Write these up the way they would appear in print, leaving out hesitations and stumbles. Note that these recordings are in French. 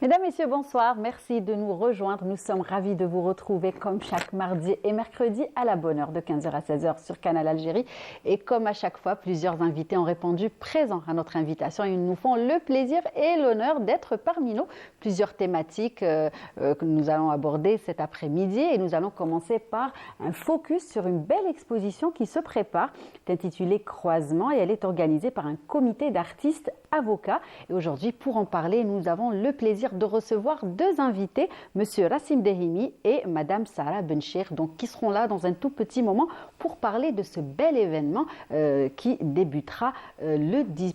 Mesdames, Messieurs, bonsoir. Merci de nous rejoindre. Nous sommes ravis de vous retrouver comme chaque mardi et mercredi à la bonne heure de 15h à 16h sur Canal Algérie. Et comme à chaque fois, plusieurs invités ont répondu présents à notre invitation. Ils nous font le plaisir et l'honneur d'être parmi nous. Plusieurs thématiques que nous allons aborder cet après-midi. Et nous allons commencer par un focus sur une belle exposition qui se prépare, intitulée Croisement. Et elle est organisée par un comité d'artistes avocats. Et aujourd'hui, pour en parler, nous avons le plaisir de recevoir deux invités, Monsieur Rassim Dehimi et Madame Sarah Benchir, donc qui seront là dans un tout petit moment pour parler de ce bel événement qui débutera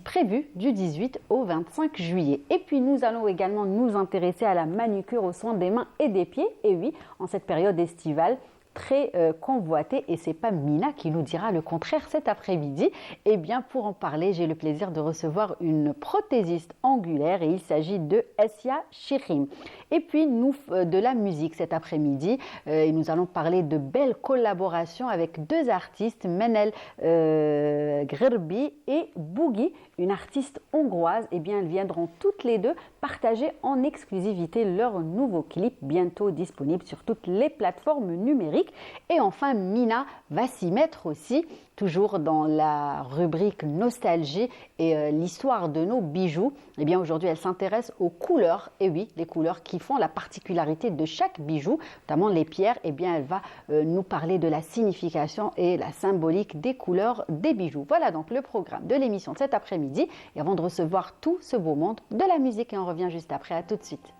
prévu du 18 au 25 juillet. Et puis nous allons également nous intéresser à la manucure aux soins des mains et des pieds. Et oui, en cette période estivale, très convoité, et c'est pas Mina qui nous dira le contraire cet après-midi. Et bien pour en parler, j'ai le plaisir de recevoir une prothésiste angulaire et il s'agit de Essia Chirim. Et puis nous de la musique cet après-midi et nous allons parler de belles collaborations avec deux artistes, Menel Grbi et Boogie, une artiste hongroise. Et bien elles viendront toutes les deux partager en exclusivité leur nouveau clip bientôt disponible sur toutes les plateformes numériques. Et enfin, Mina va s'y mettre aussi, toujours dans la rubrique nostalgie et l'histoire de nos bijoux. Et bien aujourd'hui, elle s'intéresse aux couleurs. Et oui, les couleurs qui font la particularité de chaque bijou, notamment les pierres. Et bien elle va nous parler de la signification et la symbolique des couleurs des bijoux. Voilà donc le programme de l'émission de cet après-midi. Et avant de recevoir tout ce beau monde de la musique, et on revient juste après. À tout de suite.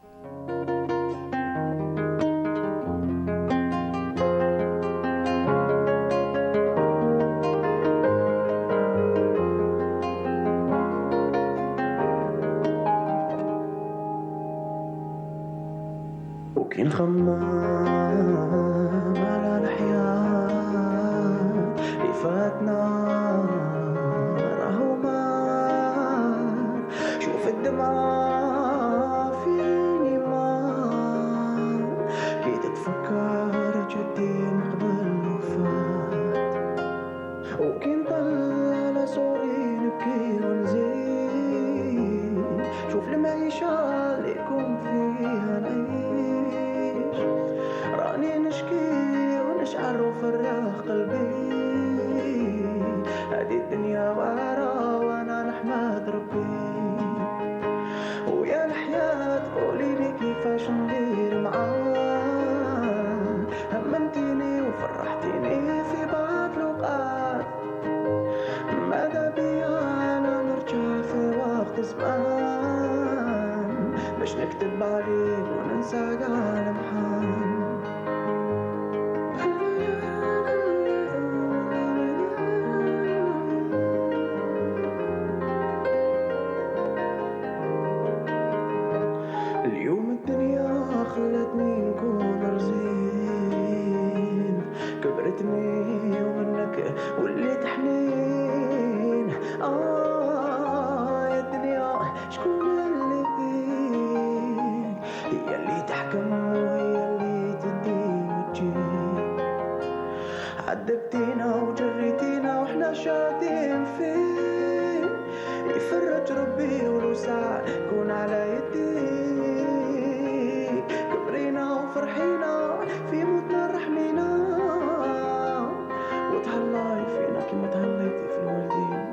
وكي نخمم على الحياة اللي فاتنا راهو مار شوف الدمعة فيني مار كي تتفكر جدي قبل الوفاة وكي نطلع على صوري نبكي ونزيد شوف المعيشة اللي كنت فيها نعيش راني نشكي ونشعر وفرح قلبي هذه الدنيا وعرة وانا نحمد ربي ويا الحياة قوليلي كيفاش ندير معاه هممتيني وفرحتيني في بعض الأوقات ماذا بيا أنا نرجع في وقت زمان باش نكتب عليك وننسى قال محال اليوم الدنيا خلتني نكون رزين كبرتني ومنك وليت حنين يا الدنيا شكون اللي فيك هي اللي تحكم وهي اللي تدي وتجيب عذبتينا وجريتينا واحنا شادين فيك يفرج ربي ولو ساعة كون على يديك كبرينا وفرحينا في موتنا رحمينا وتهلاي فينا كما تهليتي في الوالدين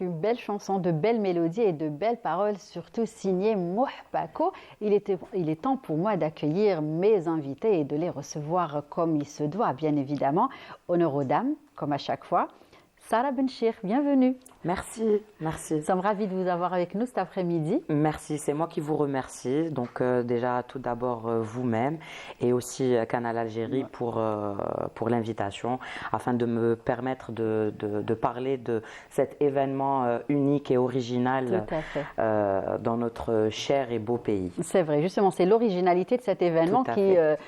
une belle chanson, de belles mélodies et de belles paroles, surtout signées Mouhbako. Il est temps pour moi d'accueillir mes invités et de les recevoir comme il se doit, bien évidemment. Honneur aux dames, comme à chaque fois. Sarah Benchir, bienvenue. Merci, merci. Nous sommes ravis de vous avoir avec nous cet après-midi. Merci, c'est moi qui vous remercie. Donc déjà, tout d'abord, vous-même et aussi Canal Algérie pour l'invitation afin de me permettre de parler de cet événement unique et original Tout à fait. Dans notre cher et beau pays. C'est vrai, justement, c'est l'originalité de cet événement Tout à fait.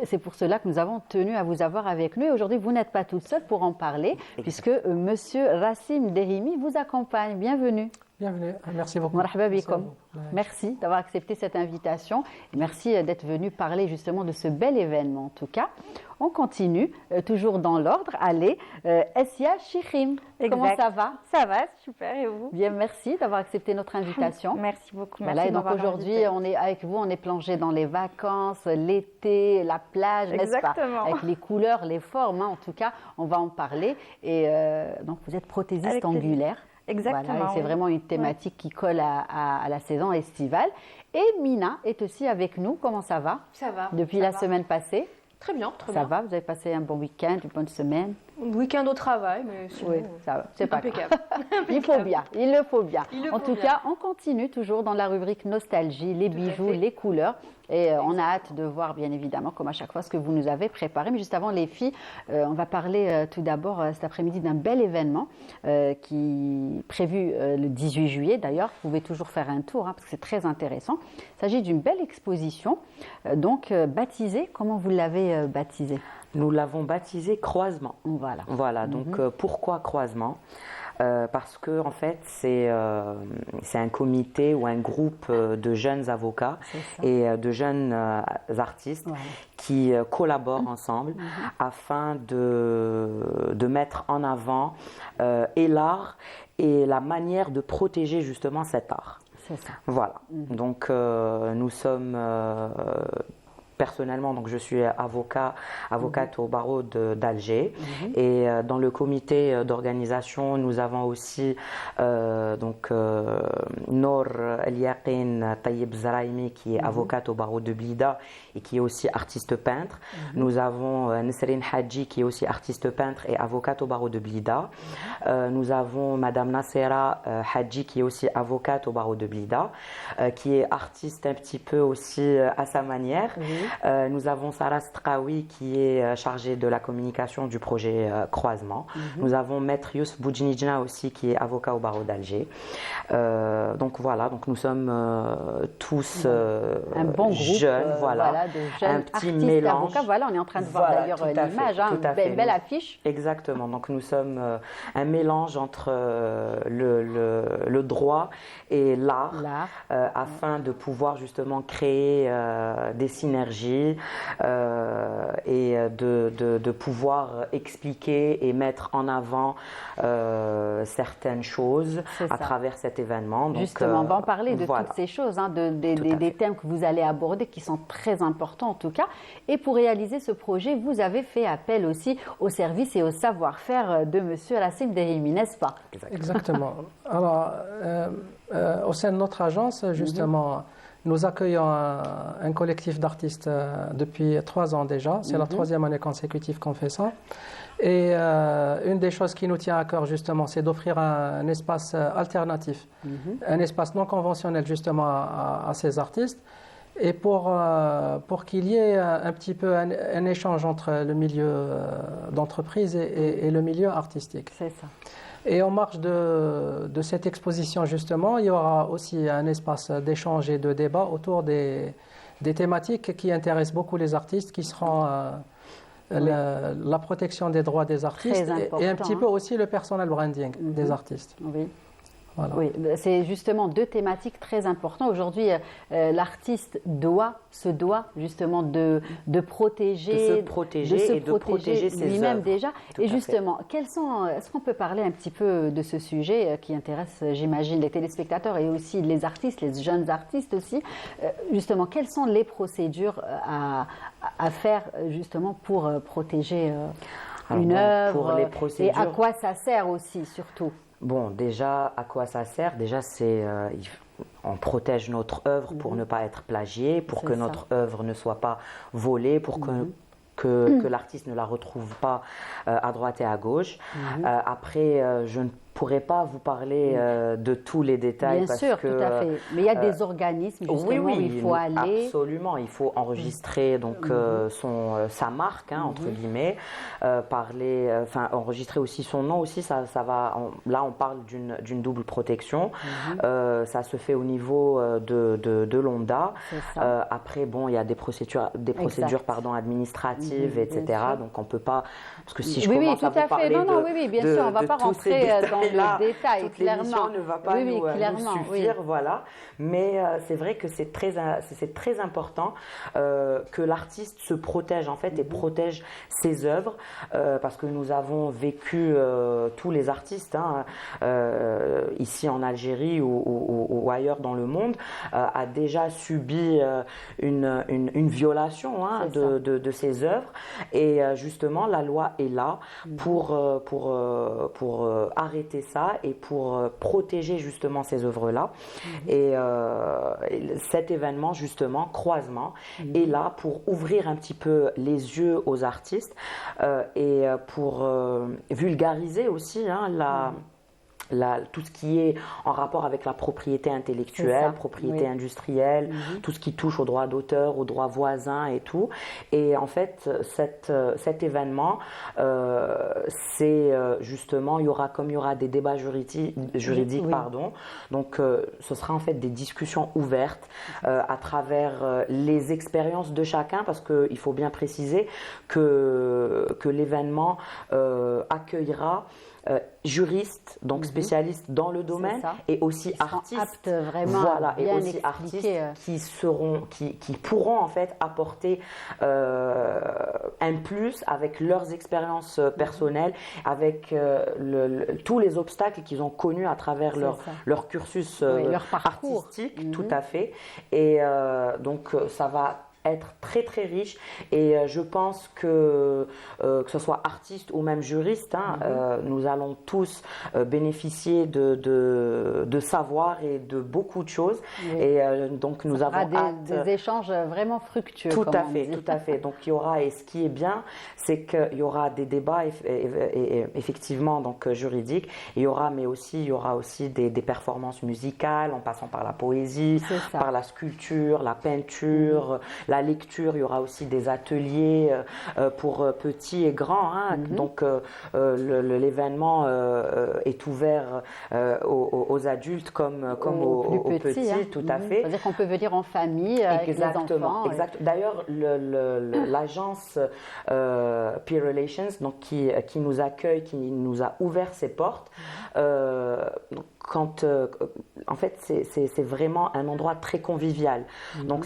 c'est pour cela que nous avons tenu à vous avoir avec nous. Et aujourd'hui, vous n'êtes pas toute seule pour en parler, puisque Monsieur Rassim Derimi vous accompagne. Bienvenue. Bienvenue, merci beaucoup. Marhaba Merci à bikoum. vous. Merci d'avoir accepté cette invitation. Et merci d'être venu parler justement de ce bel événement. En tout cas, on continue, toujours dans l'ordre. Allez, Essia Chichim, comment Exact. ça va? Ça va, super, et vous? Bien, merci d'avoir accepté notre invitation. Merci beaucoup. Voilà, Merci et de donc m'avoir aujourd'hui, invitée. on est avec vous, on est plongé dans les vacances, l'été, la plage, n'est-ce pas? Exactement. Avec les couleurs, les formes, hein, en tout cas, on va en parler. Et donc, vous êtes prothésiste Avec plaisir. angulaire. Exactement. Voilà, et c'est oui. vraiment une thématique qui colle à la saison estivale. Et Mina est aussi avec nous. Comment ça va? Ça va. Depuis ça la va. semaine passée, Très bien, très ça bien. va? Vous avez passé un bon week-end, une bonne semaine? Week-end au travail, mais sinon, Oui, ça va. C'est pas grave. impeccable. Il faut bien, il le faut bien. Il le En faut tout bien. cas, on continue toujours dans la rubrique nostalgie, les Tout à bijoux, fait. les couleurs. Et on a hâte de voir, bien évidemment, comme à chaque fois, ce que vous nous avez préparé. Mais juste avant, les filles, on va parler tout d'abord cet après-midi d'un bel événement qui est prévu le 18 juillet. D'ailleurs, vous pouvez toujours faire un tour parce que c'est très intéressant. Il s'agit d'une belle exposition, baptisée. Comment vous l'avez baptisée? Nous l'avons baptisé Croisement. Voilà. Voilà, donc pourquoi Croisement? Parce que en fait c'est un comité ou un groupe de jeunes avocats ça. et de jeunes artistes Voilà. qui collaborent ensemble afin de mettre en avant et l'art et la manière de protéger justement cet art. C'est ça. Voilà, donc nous sommes personnellement, donc je suis avocate au barreau d'Alger et dans le comité d'organisation, nous avons aussi Nour El-Yaqin Tayyib Zaraimi qui est avocate au barreau de Blida et qui est aussi artiste peintre. Nous avons Nesrine Hadji qui est aussi artiste peintre et avocate au barreau de Blida. Nous avons Madame Nassera Hadji qui est aussi avocate au barreau de Blida, qui est artiste un petit peu aussi à sa manière. Nous avons Sarah Straoui qui est chargée de la communication du projet Croisement. Nous avons Maître Youssef Boudjinidjna aussi qui est avocat au barreau d'Alger. Donc voilà, donc nous sommes tous Un bon groupe jeunes, voilà. de jeunes Un petit artistes mélange. avocats. Voilà, on est en train de voir Voilà, d'ailleurs tout à fait, l'image, tout à une fait. belle affiche. Exactement, donc nous sommes un mélange entre le droit et l'art L'art. afin de pouvoir justement créer des synergies et de pouvoir expliquer et mettre en avant certaines choses C'est ça. à travers cet événement. Donc, Justement, on va en parler de voilà. toutes ces choses, Tout à des fait. thèmes que vous allez aborder qui sont très importants en tout cas. Et pour réaliser ce projet, vous avez fait appel aussi au service et au savoir-faire de Monsieur Rassim Derimi, n'est-ce pas? Exactement. Alors, au sein de notre agence, justement, nous accueillons un collectif d'artistes depuis 3 ans déjà. C'est la 3e année consécutive qu'on fait ça. Et une des choses qui nous tient à cœur, justement, c'est d'offrir un espace alternatif, un espace non conventionnel, justement, à ces artistes. Et pour qu'il y ait un petit peu un échange entre le milieu d'entreprise et le milieu artistique. C'est ça. Et en marge de cette exposition, justement, il y aura aussi un espace d'échange et de débat autour des thématiques qui intéressent beaucoup les artistes, qui seront la protection des droits des artistes et un petit peu aussi le personal branding des artistes. Oui. Voilà. Oui, c'est justement 2 thématiques très importantes. Aujourd'hui, l'artiste se doit justement de protéger, De se protéger et de protéger ses lui-même œuvres. déjà. Tout Et à fait. justement, est-ce qu'on peut parler un petit peu de ce sujet qui intéresse, j'imagine, les téléspectateurs et aussi les artistes, les jeunes artistes aussi. Justement, quelles sont les procédures à faire justement pour protéger Alors une bon, œuvre pour les et à procédures- quoi ça sert aussi, surtout? Bon, déjà, à quoi ça sert? Déjà, on protège notre œuvre pour ne pas être plagié, pour C'est que ça. notre œuvre ne soit pas volée, pour que l'artiste ne la retrouve pas à droite et à gauche. Après, je ne pourrais pas vous parler de tous les détails Bien parce sûr, que tout à fait. Mais il y a des organismes justement où il faut aller. absolument. Il faut enregistrer donc sa marque entre guillemets, enregistrer aussi son nom aussi. Ça va. Là, on parle d'une double protection. Ça se fait au niveau de l'ONDA. C'est ça. Après, bon, il y a des procédures administratives, bien etc. sûr. Donc, on peut pas parce que si je Oui, commence tout à vous à fait. parler Non, non, de, oui, bien de- sûr, on ne va de pas tous ces rentrer dans détails-là, le détail, toute clairement. l'émission ne va pas nous clairement, suffire, voilà. Mais c'est vrai que c'est très important que l'artiste se protège en fait et protège ses œuvres parce que nous avons vécu tous les artistes ici en Algérie ou ailleurs dans le monde a déjà subi une violation C'est ça. de ses œuvres et justement la loi est là pour arrêter ça et pour protéger justement ces œuvres-là. Et cet événement, justement, croisement, est là pour ouvrir un petit peu les yeux aux artistes et pour vulgariser aussi tout ce qui est en rapport avec la propriété C'est intellectuelle, ça, propriété oui. industrielle, tout ce qui touche aux droits d'auteur, aux droits voisins et tout. Et en fait, cet événement, c'est justement, il y aura des débats juridiques, Oui. pardon. Donc, ce sera en fait des discussions ouvertes à travers les expériences de chacun, parce qu'il faut bien préciser que l'événement accueillera juristes, donc spécialistes dans le domaine, ça. et aussi Ils seront artistes, aptes vraiment à et bien aussi expliquer, artistes qui pourront en fait apporter un plus avec leurs expériences personnelles, avec tous les obstacles qu'ils ont connus à travers C'est ça. leur cursus Leur parcours. artistique, tout à fait. Et donc ça va être très très riche et je pense que ce soit artiste ou même juriste, nous allons tous bénéficier de savoir et de beaucoup de choses. Oui. Et donc nous Ça avons fera hâte. des échanges vraiment fructueux. Tout comme à on fait, dit. tout à fait. Donc il y aura, et ce qui est bien, c'est qu'il y aura des débats effectivement donc juridiques. Il y aura aussi des performances musicales en passant par la poésie, C'est ça. par la sculpture, la peinture, la lecture. Il y aura aussi des ateliers pour petits et grands. Donc l'événement est ouvert aux adultes comme aux plus petits, tout à fait. C'est-à-dire qu'on peut venir en famille avec les enfants. Exact. D'ailleurs, l'agence Peer Relations, donc qui nous accueille, qui nous a ouvert ses portes, en fait, c'est vraiment un endroit très convivial. Donc,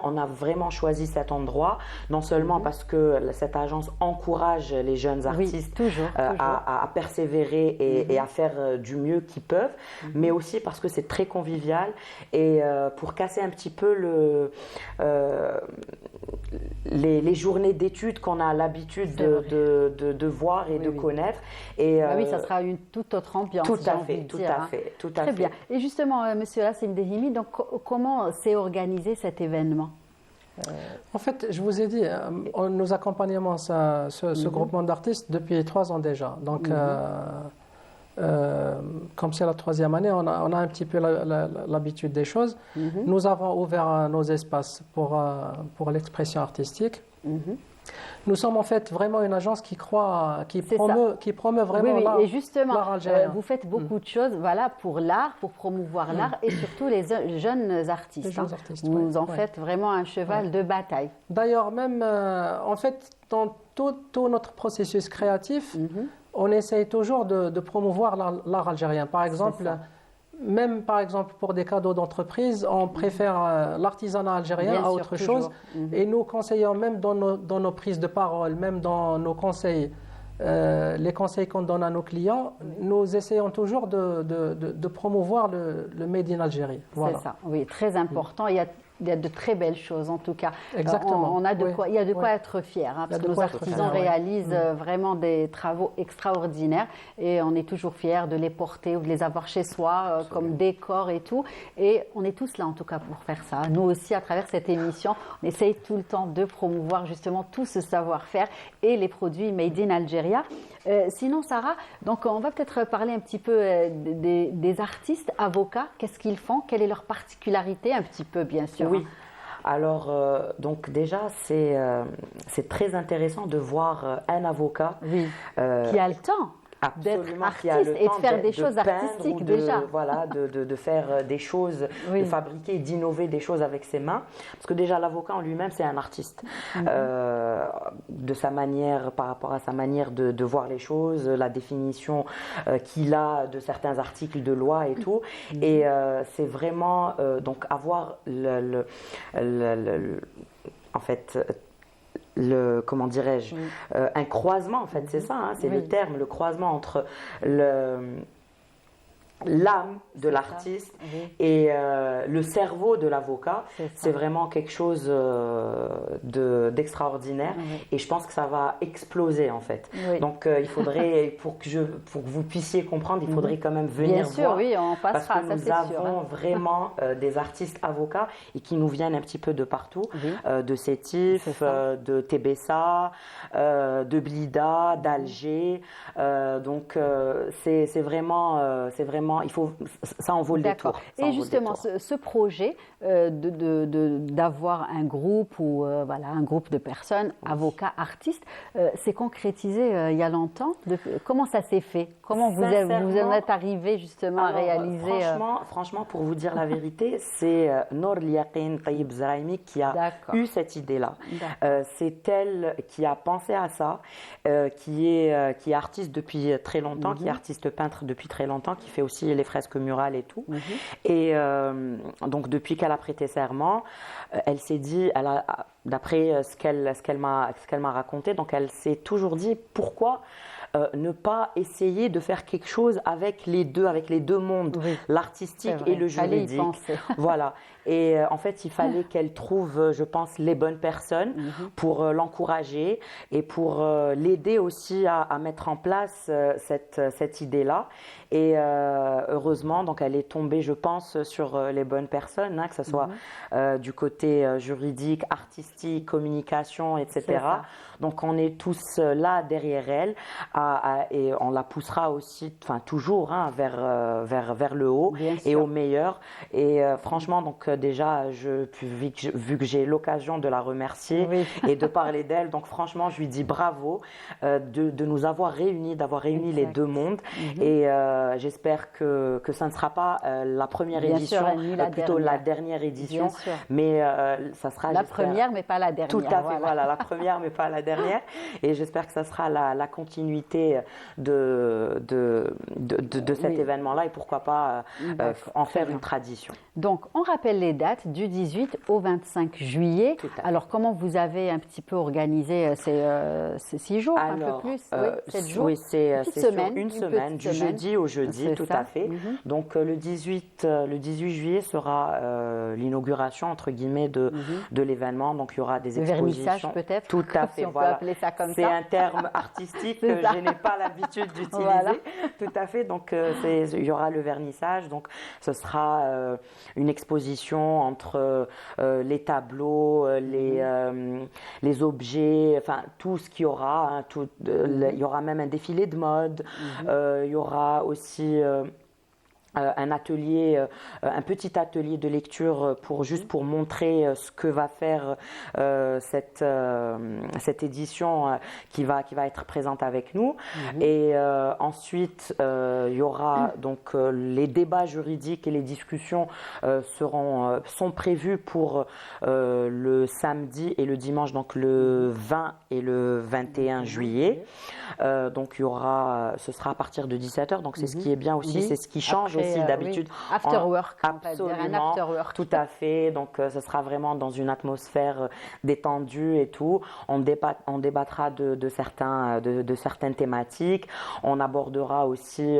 on a vraiment choisi cet endroit, non seulement parce que cette agence encourage les jeunes artistes toujours. à persévérer et à faire du mieux qu'ils peuvent, mais aussi parce que c'est très convivial et pour casser un petit peu les journées d'études qu'on a l'habitude de voir et de connaître. Et, oui, ça sera une toute autre ambiance. Tout à fait. Bien. Et justement, Monsieur Hassim Dehimi, donc comment s'est organisé cet événement? En fait, je vous ai dit, nous accompagnons ce groupement d'artistes depuis 3 ans déjà. Donc, comme c'est la 3e année, on a un petit peu l'habitude des choses. Nous avons ouvert nos espaces pour l'expression artistique. Nous sommes en fait vraiment une agence qui promeut vraiment l'art. Et justement, l'art algérien. vous faites beaucoup de choses, voilà, pour l'art, pour promouvoir l'art et surtout les jeunes artistes. Les jeunes artistes, Vous en ouais. faites vraiment un cheval de bataille. D'ailleurs, même en fait, dans tout notre processus créatif, on essaye toujours de promouvoir l'art algérien. Par exemple, même par exemple pour des cadeaux d'entreprise, on préfère l'artisanat algérien Bien à sûr, autre toujours. chose. Et nous conseillons même dans nos prises de parole, même dans nos conseils, les conseils qu'on donne à nos clients, nous essayons toujours de promouvoir le Made in Algérie. Voilà. C'est ça, oui, très important. Il y a il y a de très belles choses en tout cas. Exactement. On a de Oui. quoi, il y a de quoi Oui. être fier, hein, Il y a parce de que nos quoi être artisans fier, oui. réalisent vraiment des travaux extraordinaires et on est toujours fiers de les porter ou de les avoir chez soi comme décor et tout. Et on est tous là en tout cas pour faire ça. Nous aussi, à travers cette émission, on essaye tout le temps de promouvoir justement tout ce savoir-faire et les produits made in Algeria. Sinon, Sarah, donc on va peut-être parler un petit peu des artistes avocats. Qu'est-ce qu'ils font? Quelle est leur particularité? Un petit peu, bien sûr. Oui. Alors, donc déjà, c'est très intéressant de voir un avocat Oui. euh, Qui a le temps d'être absolument qui a le artiste et de temps faire des de choses peindre artistiques ou déjà. Voilà, de faire des choses, Oui. de fabriquer, d'innover des choses avec ses mains. Parce que déjà, l'avocat en lui-même, c'est un artiste. De sa manière, par rapport à sa manière de voir les choses, la définition qu'il a de certains articles de loi et tout. Et c'est vraiment, donc, avoir en fait, comment dirais-je, un croisement, en fait, c'est ça, hein, c'est Oui. le terme, le croisement entre l'âme de l'artiste Oui. et le cerveau de l'avocat. C'est ça. C'est vraiment quelque chose d'extraordinaire Oui. et je pense que ça va exploser en fait. Oui. Donc il faudrait, pour que vous puissiez comprendre, il faudrait quand même venir Bien sûr, voir. oui, on Parce passera, que ça nous c'est sûr. avons hein. vraiment des artistes avocats et qui nous viennent un petit peu de partout, Oui. de Sétif, C'est ça. de Tébessa, de Blida, d'Alger. Donc c'est vraiment, il faut, ça en vaut le détour. D'accord. Ça en Et vaut le justement, détour. ce projet d'avoir un groupe ou voilà, un groupe de personnes, avocats, artistes, s'est concrétisé il y a longtemps. Comment ça s'est fait? Comment vous en Sincèrement, êtes arrivé justement à Alors, réaliser franchement, pour vous dire la vérité, c'est Nour Liaqin Taïb Zraïmi qui a D'accord. eu cette idée-là. D'accord. C'est elle qui a pensé à ça, qui est artiste depuis très longtemps, qui est artiste peintre depuis très longtemps, qui fait aussi les fresques murales et tout. Et donc depuis qu'elle a prêté serment, elle s'est dit, d'après ce qu'elle m'a raconté, donc elle s'est toujours dit pourquoi ne pas essayer de faire quelque chose avec les deux mondes, Oui, l'artistique c'est vrai. et le Fallait y juridique. penser. Voilà. Et en fait, il fallait qu'elle trouve, je pense, les bonnes personnes pour l'encourager et pour l'aider aussi à mettre en place cette idée-là. Et heureusement, donc elle est tombée, je pense, sur les bonnes personnes, hein, que ce soit du côté juridique, artistique, communication, etc. C'est ça. Donc on est tous là derrière elle et on la poussera aussi, enfin toujours, hein, vers le haut Bien et sûr. au meilleur. Et franchement, donc déjà, vu que j'ai l'occasion de la remercier Oui. et de parler d'elle, donc franchement, je lui dis bravo de nous avoir réunis, d'avoir réuni les Exact. deux mondes. Et j'espère que ça ne sera pas la première Bien édition, sûr, ni la plutôt dernière. la dernière édition, Bien sûr. mais ça sera La j'espère, première, mais pas la dernière. tout à fait, voilà, la première, mais pas la dernière. Et j'espère que ça sera la continuité de cet Oui. événement-là et pourquoi pas D'accord, en très faire bien. une tradition. Donc, on rappelle les dates du 18 au 25 juillet. Tout à fait. Alors, comment vous avez un petit peu organisé ces 6 jours, un peu plus? Oui, 7 jours. Oui, c'est Une petite sur semaine, une petite semaine, du semaine. jeudi au jeudi, C'est tout ça. à fait. Mhm. Donc le 18 juillet sera l'inauguration, entre guillemets, de l'événement. Donc il y aura des Le expositions. vernissage, peut-être. Tout à fait, Si on peut voilà. appeler ça comme C'est ça. un terme artistique C'est que ça. je n'ai pas l'habitude d'utiliser. Voilà. Tout à fait. Donc il y aura le vernissage. Donc ce sera une exposition entre les tableaux, les objets, enfin tout ce qu'il y aura. Hein, il y aura même un défilé de mode. Il y aura aussi un atelier, un petit atelier de lecture juste pour montrer ce que va faire cette édition qui va être présente avec nous. Et ensuite, il y aura donc les débats juridiques et les discussions sont prévus pour le samedi et le dimanche, donc le 20 et le 21 juillet. Donc ce sera à partir de 17h. Donc c'est ce qui est bien aussi, Oui. c'est ce qui change Après, aussi. D'habitude, After work, on va dire, absolument, un after work. tout à fait. Donc, ce sera vraiment dans une atmosphère détendue et tout. On débattra de certaines thématiques. On abordera aussi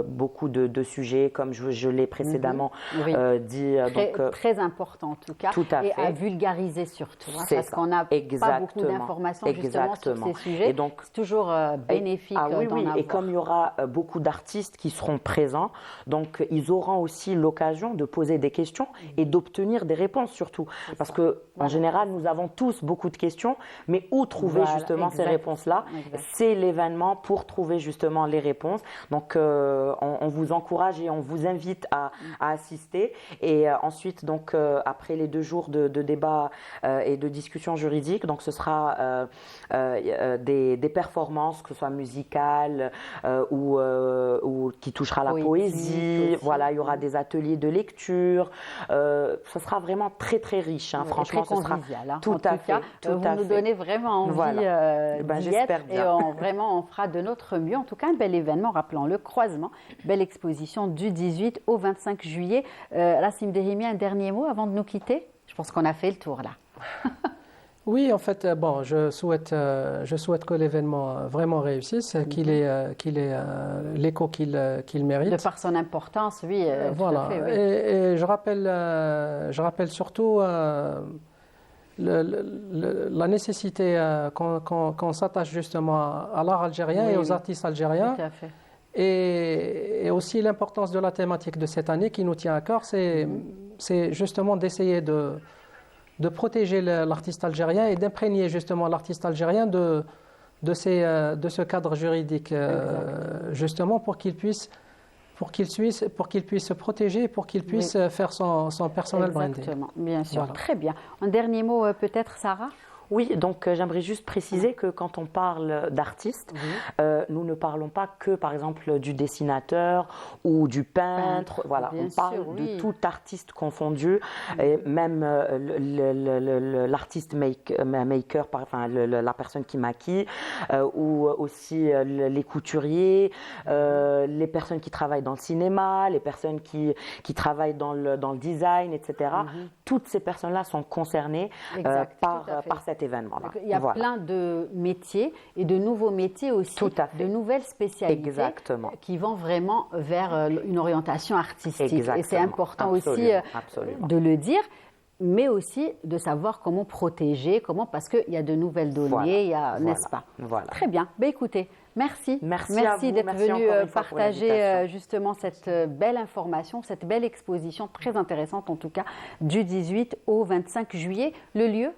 beaucoup de sujets, comme je l'ai précédemment Oui. dit. Très important en tout cas. Tout à et fait. à vulgariser surtout. Hein, C'est parce ça. qu'on n'a pas beaucoup Exactement. d'informations justement sur Exactement. ces sujets. Et donc, c'est toujours bénéfique Ah oui, d'en oui. avoir. Et comme il y aura beaucoup d'artistes qui seront présents, donc ils auront aussi l'occasion de poser des questions et d'obtenir des réponses surtout. Parce que en général, nous avons tous beaucoup de questions, mais où trouver Voilà, justement ces exact. réponses-là? Exact. C'est l'événement pour trouver justement les réponses. Donc on vous encourage et on vous invite à assister. Et ensuite, donc après les 2 jours de débat et de discussion juridique, donc ce sera des performances, que ce soit musicales ou qui touchera la poésie. Aussi. Voilà, il y aura des ateliers de lecture. Ce sera vraiment très très riche. Hein. Oui, Franchement, très ce sera convivial, hein. tout En à tout fait. cas, vous nous donnez vraiment envie Voilà. Ben, d'y j'espère être bien. et vraiment on fera de notre mieux. En tout cas, un bel événement, rappelons le croisement, belle exposition du 18 au 25 juillet. Rassim Dehimi, un dernier mot avant de nous quitter? Je pense qu'on a fait le tour là. Oui, en fait, bon, je souhaite que l'événement vraiment réussisse, qu'il ait l'écho qu'il mérite. De par son importance, oui. Voilà. Tout à fait, oui. Et je rappelle surtout la nécessité qu'on s'attache justement à l'art algérien Oui, et aux oui. artistes algériens. Tout à fait. Et aussi l'importance de la thématique de cette année qui nous tient à cœur, c'est justement d'essayer de protéger l'artiste algérien et d'imprégner justement l'artiste algérien de ce cadre juridique, justement pour qu'il puisse se protéger, pour qu'il puisse faire son personal branding. Exactement, bien sûr. Voilà. Très bien. Un dernier mot peut-être, Sarah? Oui, donc j'aimerais juste préciser que quand on parle d'artiste, nous ne parlons pas que, par exemple, du dessinateur ou du peintre. Voilà, bien on parle sûr, oui. de tout artiste confondu, et même l'artiste maker, enfin, la personne qui maquille, ou aussi les couturiers, les personnes qui travaillent dans le cinéma, les personnes qui travaillent dans le design, etc. Toutes ces personnes-là sont concernées Exact, tout à fait. par cet événement-là. Il y a Voilà. plein de métiers et de nouveaux métiers aussi, Tout à fait. de nouvelles spécialités Exactement. qui vont vraiment vers une orientation artistique. Exactement. Et c'est important aussi Absolument. de le dire, mais aussi de savoir comment protéger, parce qu'il y a de nouvelles données, Voilà. il y a, n'est-ce pas? Voilà. Très bien. Ben, écoutez, merci. Merci à vous. d'être Merci venu encore une fois pour partager l'invitation. justement cette belle information, cette belle exposition très intéressante en tout cas, du 18 au 25 juillet. Le lieu?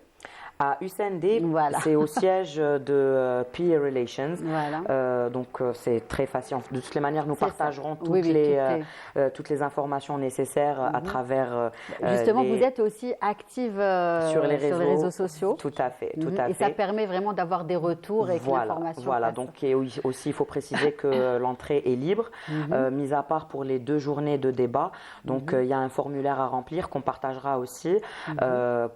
À USND, Voilà. c'est au siège de Peer Relations. Voilà. Donc c'est très facile. De toutes les manières, nous C'est ça. partagerons Oui, toutes les informations nécessaires à travers. Justement, vous êtes aussi active sur les réseaux sociaux. Tout à fait, tout à Et fait. ça permet vraiment d'avoir des retours et que l'information Voilà. passe. Donc et aussi, il faut préciser que l'entrée est libre, mis à part pour les 2 journées de débat. Donc il y a un formulaire à remplir qu'on partagera aussi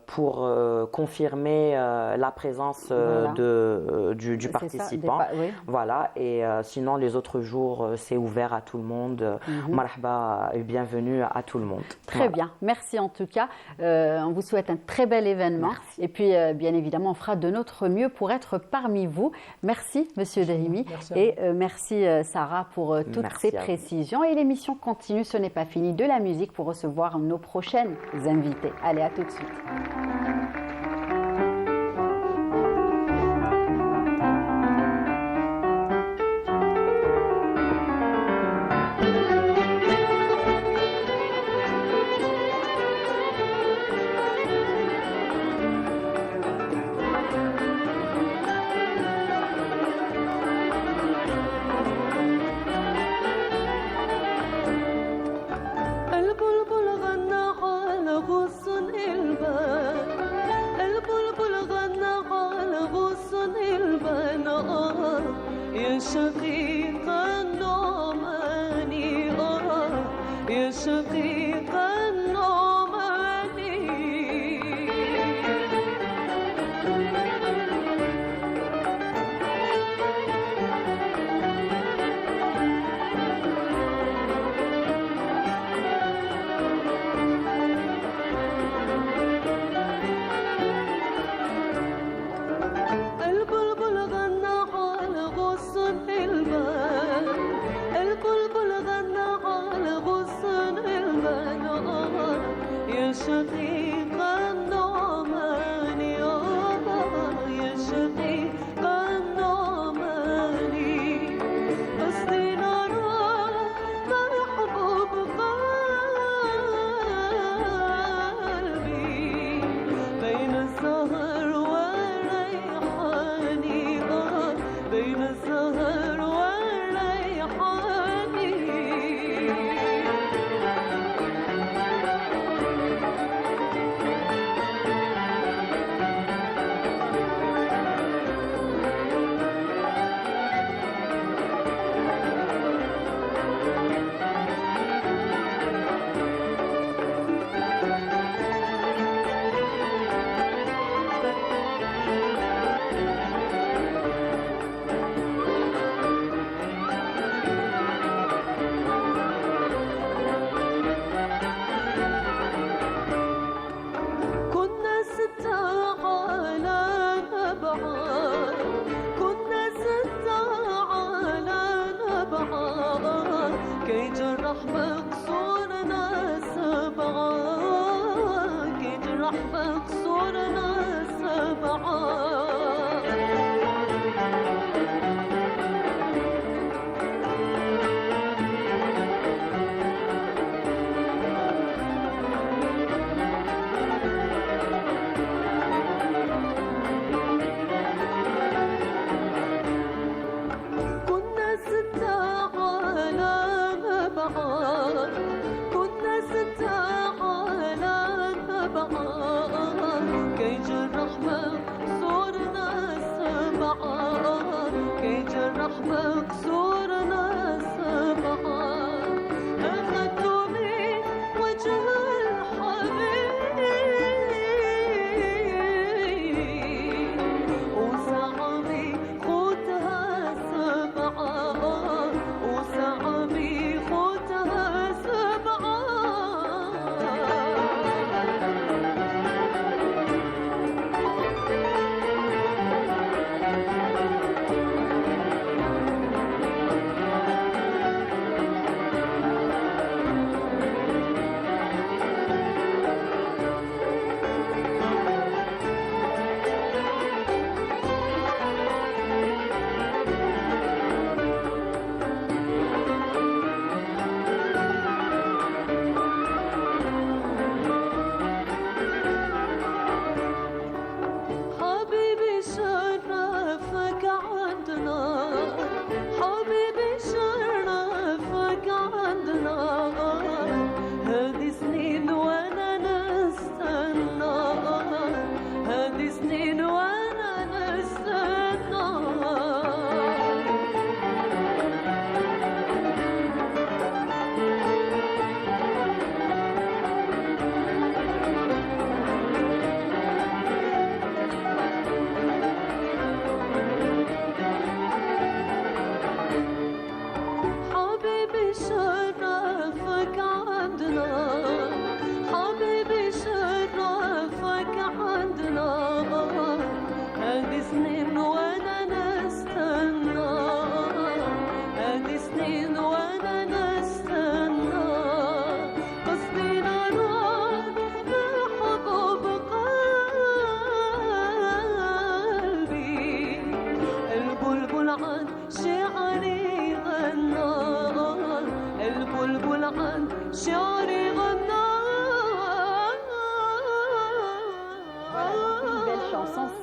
pour confirmer la présence du C'est participant. ça, oui. Voilà. Et sinon, les autres jours, c'est ouvert à tout le monde. Marhaba et bienvenue à tout le monde. Très Voilà. bien, merci en tout cas. On vous souhaite un très bel événement. Et puis, bien évidemment, on fera de notre mieux pour être parmi vous. Merci, Monsieur Dehimi. Merci à Et merci, Sarah, pour toutes Merci ces à vous. précisions. Et l'émission continue, ce n'est pas fini. De la musique pour recevoir nos prochaines invités. Allez, à tout de suite. البلبل غنى على غصن البان البلبل غنى على غصن البان يا شقيق النعماني يا شقيق النعماني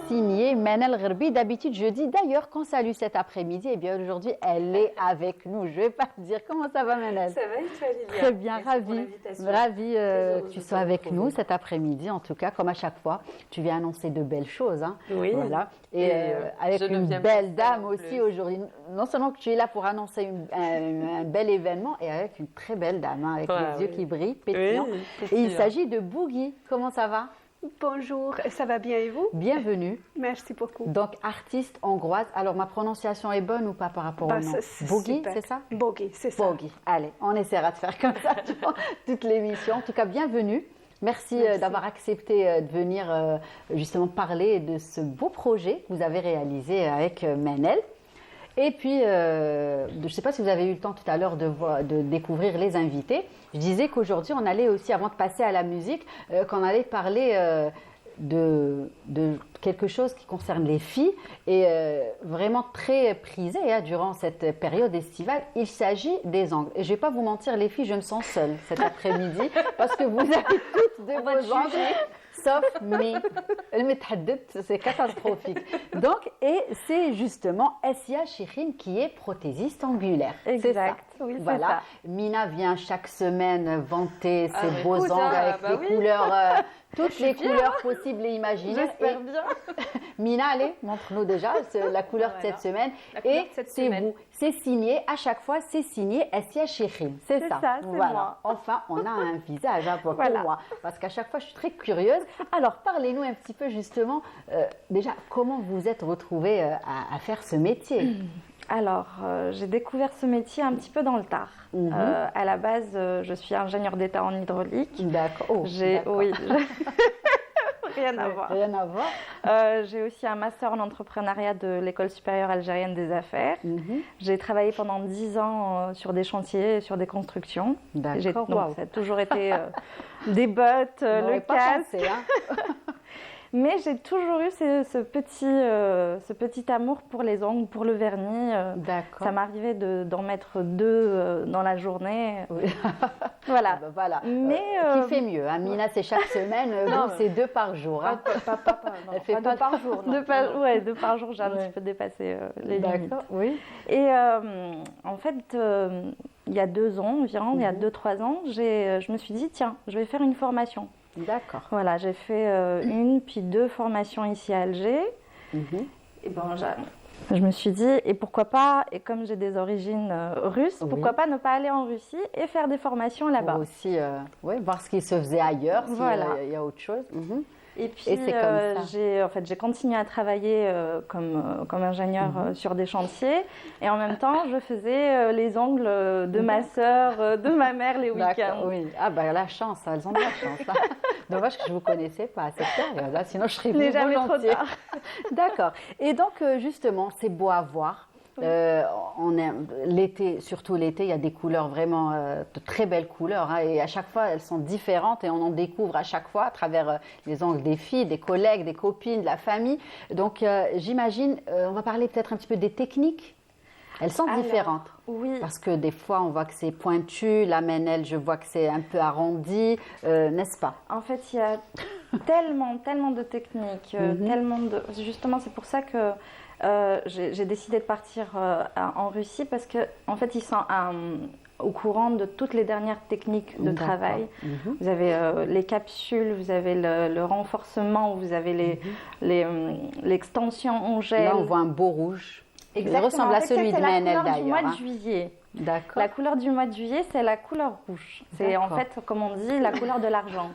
Signée Manel Gherbi. D'habitude, je dis d'ailleurs qu'on salue cet après-midi. Et bien aujourd'hui, elle est avec nous. Je ne vais pas te dire comment ça va, Manel. Ça va et toi, Lilia? Très bien, ravie. Ravie que tu sois avec nous retrouver. cet après-midi. En tout cas, comme à chaque fois, tu viens annoncer de belles choses. Hein. Oui. Voilà. Et avec je ne une viens pas belle faire dame en aussi plus. aujourd'hui. Non seulement que tu es là pour annoncer un bel événement, et avec une très belle dame, hein, avec Ah, les yeux oui. qui brillent, pétillants. Oui, Et il pétillants. s'agit de Boogie. Comment ça va? Bonjour, ça va bien et vous? Bienvenue. Merci beaucoup. Donc, artiste hongroise. Alors, ma prononciation est bonne ou pas par rapport Bah, au nom? c'est Boogie, super. c'est ça? Boogie, c'est ça. Boogie. Allez, on essaiera de faire comme ça durant toute l'émission. En tout cas, bienvenue. Merci, Merci. d'avoir accepté de venir justement parler de ce beau projet que vous avez réalisé avec Manel. Et puis, je ne sais pas si vous avez eu le temps tout à l'heure de découvrir les invités. Je disais qu'aujourd'hui, on allait aussi, avant de passer à la musique, qu'on allait parler de quelque chose qui concerne les filles et vraiment très prisé durant cette période estivale. Il s'agit des ongles. Et je ne vais pas vous mentir, les filles, je me sens seule cet après-midi parce que vous avez toutes de vos ongles. Sauf me. C'est catastrophique. Donc, et c'est justement Assia Chirine qui est prothésiste angulaire. Exact. Oui, voilà. ça. Mina vient chaque semaine vanter ses mais beaux écoute, ongles avec bah les oui. couleurs, toutes les couleurs possibles et imaginées. J'espère Et bien. Mina, allez, montre-nous déjà la couleur de cette semaine. La couleur Et de cette c'est semaine. vous. C'est signé, à chaque fois, c'est signé Assia Chirine. C'est C'est ça. ça, c'est voilà. moi. Enfin, on a un visage pour Voilà. moi. Parce qu'à chaque fois, je suis très curieuse. Alors, parlez-nous un petit peu justement, déjà, comment vous êtes retrouvée à faire ce métier? Alors, j'ai découvert ce métier un petit peu dans le tard. À la base, je suis ingénieure d'État en hydraulique. D'accord. Oh, d'accord. Oui. Rien à voir. Rien à voir. J'ai aussi un master en entrepreneuriat de l'École supérieure algérienne des affaires. Mhm. J'ai travaillé pendant 10 ans sur des chantiers, sur des constructions. D'accord. Donc, Waouh. ça a toujours été des bottes, On le n'aurait pas casque. pensé, hein. Mais j'ai toujours eu ce petit amour pour les ongles, pour le vernis. D'accord. Ça m'arrivait d'en mettre 2 dans la journée. Oui. Voilà. Ah bah voilà. Mais, Qui fait mieux, hein. Mina, c'est chaque semaine. Vous, c'est 2 par jour. Hein. Elle fait pas 2 par jour, non. 2 par jour, j'ai un petit peu dépassé les limites. D'accord. Oui. Et en fait, il y a 2 ans environ, il y a 2-3 ans, je me suis dit, tiens, je vais faire une formation. D'accord. Voilà, j'ai fait 1 puis 2 formations ici à Alger. Mhm. Et ben, je me suis dit, et pourquoi pas, et comme j'ai des origines russes, Oui. pourquoi pas ne pas aller en Russie et faire des formations là-bas. Pour aussi voir ce qui se faisait ailleurs, s'il Voilà. y a autre chose. Mhm. Et puis, Et c'est comme ça. j'ai continué à travailler comme ingénieur sur des chantiers. Et en même temps, je faisais les ongles de ma sœur, de ma mère les D'accord, week-ends. oui. Ah ben la chance, elles ont de la chance. Là. Dommage que je ne vous connaissais pas à cette période, là, sinon je serais Il n'est venue jamais trop volontiers. tard. D'accord. Et donc justement, c'est beau à voir. L'été, surtout l'été, il y a des couleurs vraiment de très belles couleurs hein, et à chaque fois elles sont différentes et on en découvre à chaque fois à travers les ongles des filles, des collègues, des copines, de la famille. Donc j'imagine, on va parler peut-être un petit peu des techniques. Elles sont Alors, différentes. Oui. Parce que des fois on voit que c'est pointu, la manelle je vois que c'est un peu arrondi, n'est-ce pas? En fait, il y a tellement de techniques, tellement de... Justement, c'est pour ça que j'ai décidé de partir en Russie parce que en fait, ils sont au courant de toutes les dernières techniques de D'accord. travail. Vous avez les capsules, vous avez le renforcement, vous avez l'extension en gel. Là on voit un beau rouge. Exactement. Il ressemble En à fait, celui c'est de la Manel couleur du mois d'ailleurs. de juillet. D'accord. La couleur du mois de juillet, c'est la couleur rouge. C'est en D'accord. fait, comme on dit, la couleur de l'argent.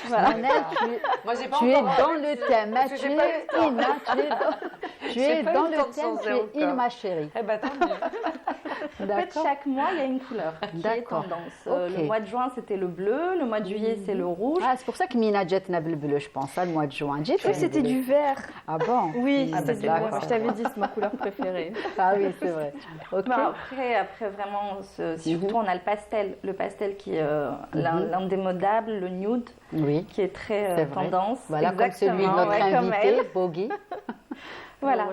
Manel, Moi, j'ai pas tu es encore dans le thème, hein, parce que tu j'ai es pas eu le temps. in, hein, tu es pas eu dans le temps le de thème, changer tu es in encore. ma chérie. Eh ben, tant mieux. En fait, D'accord. chaque mois, il y a une couleur qui est D'accord. tendance. Ok. Le mois de juin, c'était le bleu. Le mois de juillet, c'est le rouge. Ah, c'est pour ça que Mina jetna bleu, je pense, hein, le mois de juin. Je crois que c'était du vert. Ah bon? Oui, Ah, c'était ben, du d'accord. vert. Je t'avais dit, c'est ma couleur préférée. Ah oui, c'est vrai. Ok. Mais après vraiment, surtout, on a le pastel. Le pastel qui est l'indémodable, le nude, Oui. qui est très C'est vrai. tendance. Voilà, comme celui de Exactement, notre ouais, comme invité, elle. Bogi. Voilà.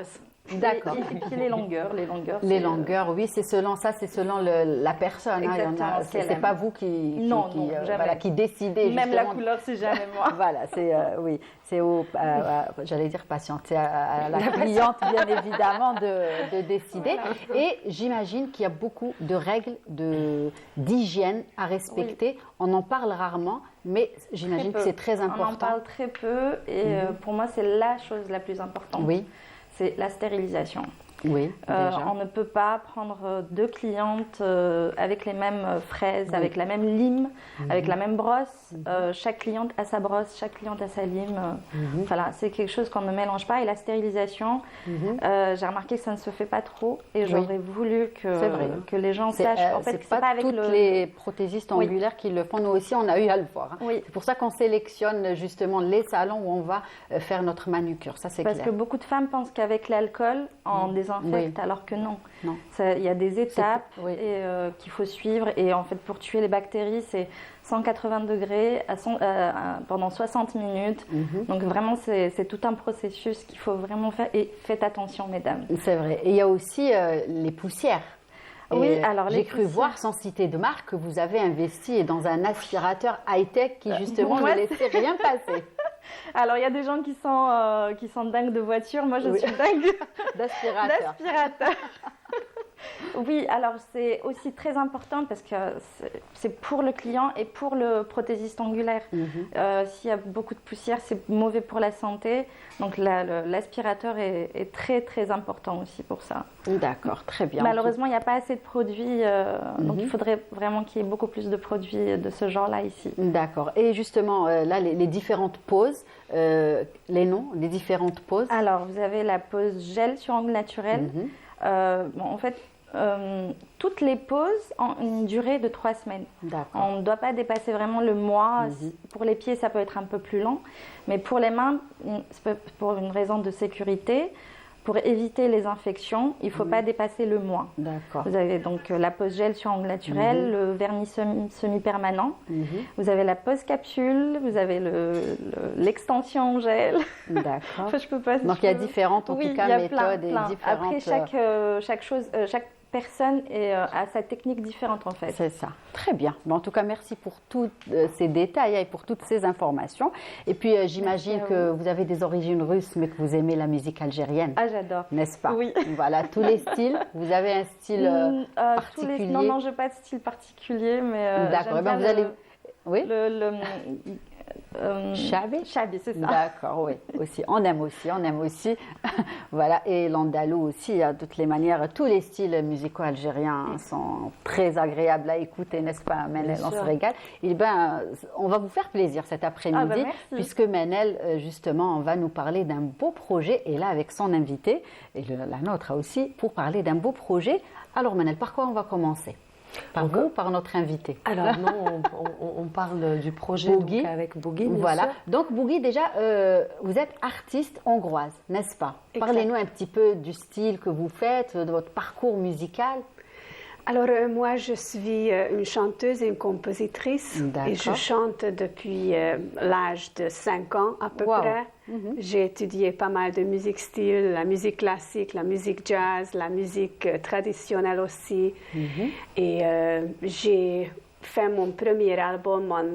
D'accord. Et puis les longueurs. Les c'est, longueurs, oui, c'est selon la personne. Hein, il y en Exactement, a- ce qu'elle c'est aime. pas vous qui Non, jamais. voilà, qui décidez Même la justement. couleur, c'est jamais moi. Voilà, c'est oui, c'est j'allais dire patienter à la cliente bien évidemment de décider. Et j'imagine qu'il y a beaucoup de règles d'hygiène à respecter. On en parle rarement, mais j'imagine que peu. c'est très On en important. parle très peu et pour moi, c'est la chose la plus importante. Oui, C'est la stérilisation. oui, déjà. On ne peut pas prendre 2 clientes avec les mêmes fraises, avec la même lime, avec la même brosse. Chaque cliente a sa brosse, chaque cliente a sa lime. Voilà, c'est quelque chose qu'on ne mélange pas. Et la stérilisation, j'ai remarqué que ça ne se fait pas trop. Et j'aurais voulu C'est vrai. que les gens C'est sachent. En fait, c'est pas avec toutes les prothésistes Oui. angulaires qui le font. Nous aussi, on a eu à le voir. Hein. Oui. C'est pour ça qu'on sélectionne justement les salons où on va faire notre manucure. Ça, c'est Parce clair. que beaucoup de femmes pensent qu'avec l'alcool, en désinfecte, alors que non. Non. Il y a des étapes oui. et, qu'il faut suivre. Et en fait, pour tuer les bactéries, c'est 180 degrés pendant 60 minutes. Donc vraiment, c'est tout un processus qu'il faut vraiment faire. Et faites attention, mesdames. C'est vrai. Et il y a aussi les poussières. Oui, Et alors les j'ai cru poussières. voir, sans citer de marque, que vous avez investi dans un aspirateur high-tech qui justement ne laissait rien passer. Alors, il y a des gens qui sont dingues de voiture. Moi, je Oui. suis dingue D'aspirateur. d'aspirateur. Oui, alors c'est aussi très important parce que c'est pour le client et pour le prothésiste ongulaire. S'il y a beaucoup de poussière, c'est mauvais pour la santé. Donc l'aspirateur est très très important aussi pour ça. D'accord, très bien. Malheureusement, il n'y a pas assez de produits, donc il faudrait vraiment qu'il y ait beaucoup plus de produits de ce genre-là ici. D'accord. Et justement, là, les différentes poses, les noms, les différentes poses. Alors, vous avez la pose gel sur angle naturel. En fait, toutes les poses ont une durée de 3 semaines. D'accord. On ne doit pas dépasser vraiment le mois. Pour les pieds, ça peut être un peu plus long. Mais pour les mains, pour une raison de sécurité, pour éviter les infections, il ne faut pas dépasser le mois. D'accord. Vous avez donc la pose gel sur angle naturel, le vernis semi-permanent. Vous avez la pose capsule, vous avez l'extension gel. D'accord. Enfin, je peux pas. Donc il y a différentes, en Oui, tout cas, il y a méthodes et plein. différentes. Après, chaque personne a sa technique différente en fait. C'est ça. Très bien. Bon, en tout cas, merci pour tous ces détails et pour toutes ces informations. Et puis, j'imagine que vous avez des origines russes, mais que vous aimez la musique algérienne. Ah, j'adore. N'est-ce pas? Oui. Voilà, tous les styles. Vous avez un style particulier? Non, je n'ai pas de style particulier, mais d'accord. j'aime Ben, bien vous allez... Oui. Chabi? Chabi, c'est ça. D'accord, oui. Aussi, on aime aussi. Voilà, et l'andalou aussi, de toutes les manières. Tous les styles musicaux algériens sont très agréables à écouter, n'est-ce pas, Manel? On se régale. Et ben, on va vous faire plaisir cet après-midi, merci. puisque Manel, justement, va nous parler d'un beau projet, et là, avec son invité, et la nôtre aussi, pour parler d'un beau projet. Alors, Manel, par quoi on va commencer? Par vous ou par notre invité? Alors non, on parle du projet Boogie. donc avec Boogie, bien Voilà. sûr. Donc Boogie, déjà, vous êtes artiste hongroise, n'est-ce pas? Exact. Parlez-nous un petit peu du style que vous faites, de votre parcours musical. Alors, moi, je suis une chanteuse et une compositrice. D'accord. Et je chante depuis l'âge de 5 ans à peu Wow. près. J'ai étudié pas mal de musique style, la musique classique, la musique jazz, la musique traditionnelle aussi. Et j'ai fait mon premier album en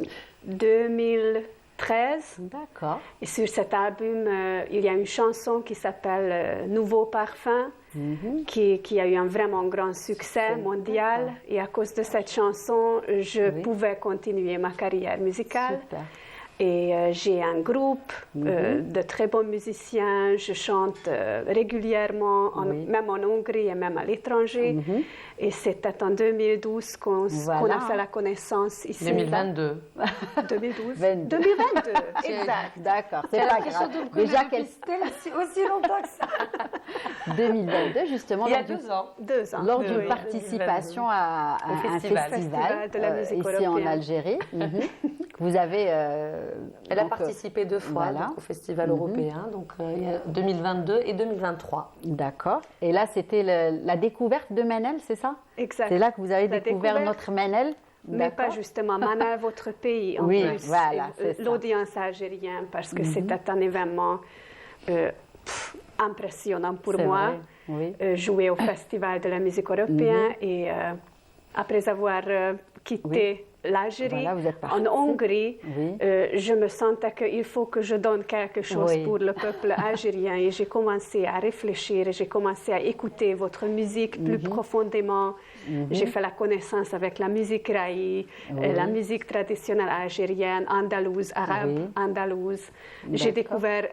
2013. D'accord. Et sur cet album, il y a une chanson qui s'appelle Nouveau Parfum, qui a eu un vraiment grand succès mondial. Et à cause de cette chanson, je pouvais continuer ma carrière musicale. Super. Et j'ai un groupe de très bons musiciens. Je chante régulièrement, même en Hongrie et même à l'étranger. Et c'était en 2012 qu'on Voilà. a fait la connaissance ici. 2022. 2012. 22. 2022, exact. D'accord, c'est pas grave. Déjà qu'elle aussi longtemps que ça. 2022, justement, Il y a lors du- 2 ans. 2 ans. lors Oui, d'une oui. participation à Au un festival. festival de la musique ici en européenne. Algérie. Vous avez Elle a donc, participé 2 fois voilà. donc, au Festival européen, donc il y a 2022 et 2023. D'accord. Et là, c'était la découverte de Manel, c'est ça? Exact. C'est là que vous avez La découvert découverte, notre Manel? Mais pas D'accord. justement, Manel, votre pays en Oui, plus. voilà, Et, c'est ça. l'audience algérienne, parce que c'était un événement impressionnant pour C'est moi. vrai, oui. Jouer au Festival de la musique européenne et après avoir quitté l'Algérie, Voilà, vous êtes parti. en Hongrie, Oui. je me sentais qu'il faut que je donne quelque chose Oui. pour le peuple algérien et j'ai commencé à réfléchir, et j'ai commencé à écouter votre musique plus profondément. J'ai fait la connaissance avec la musique raï, la musique traditionnelle algérienne, andalouse, arabe, Oui. andalouse. J'ai découvert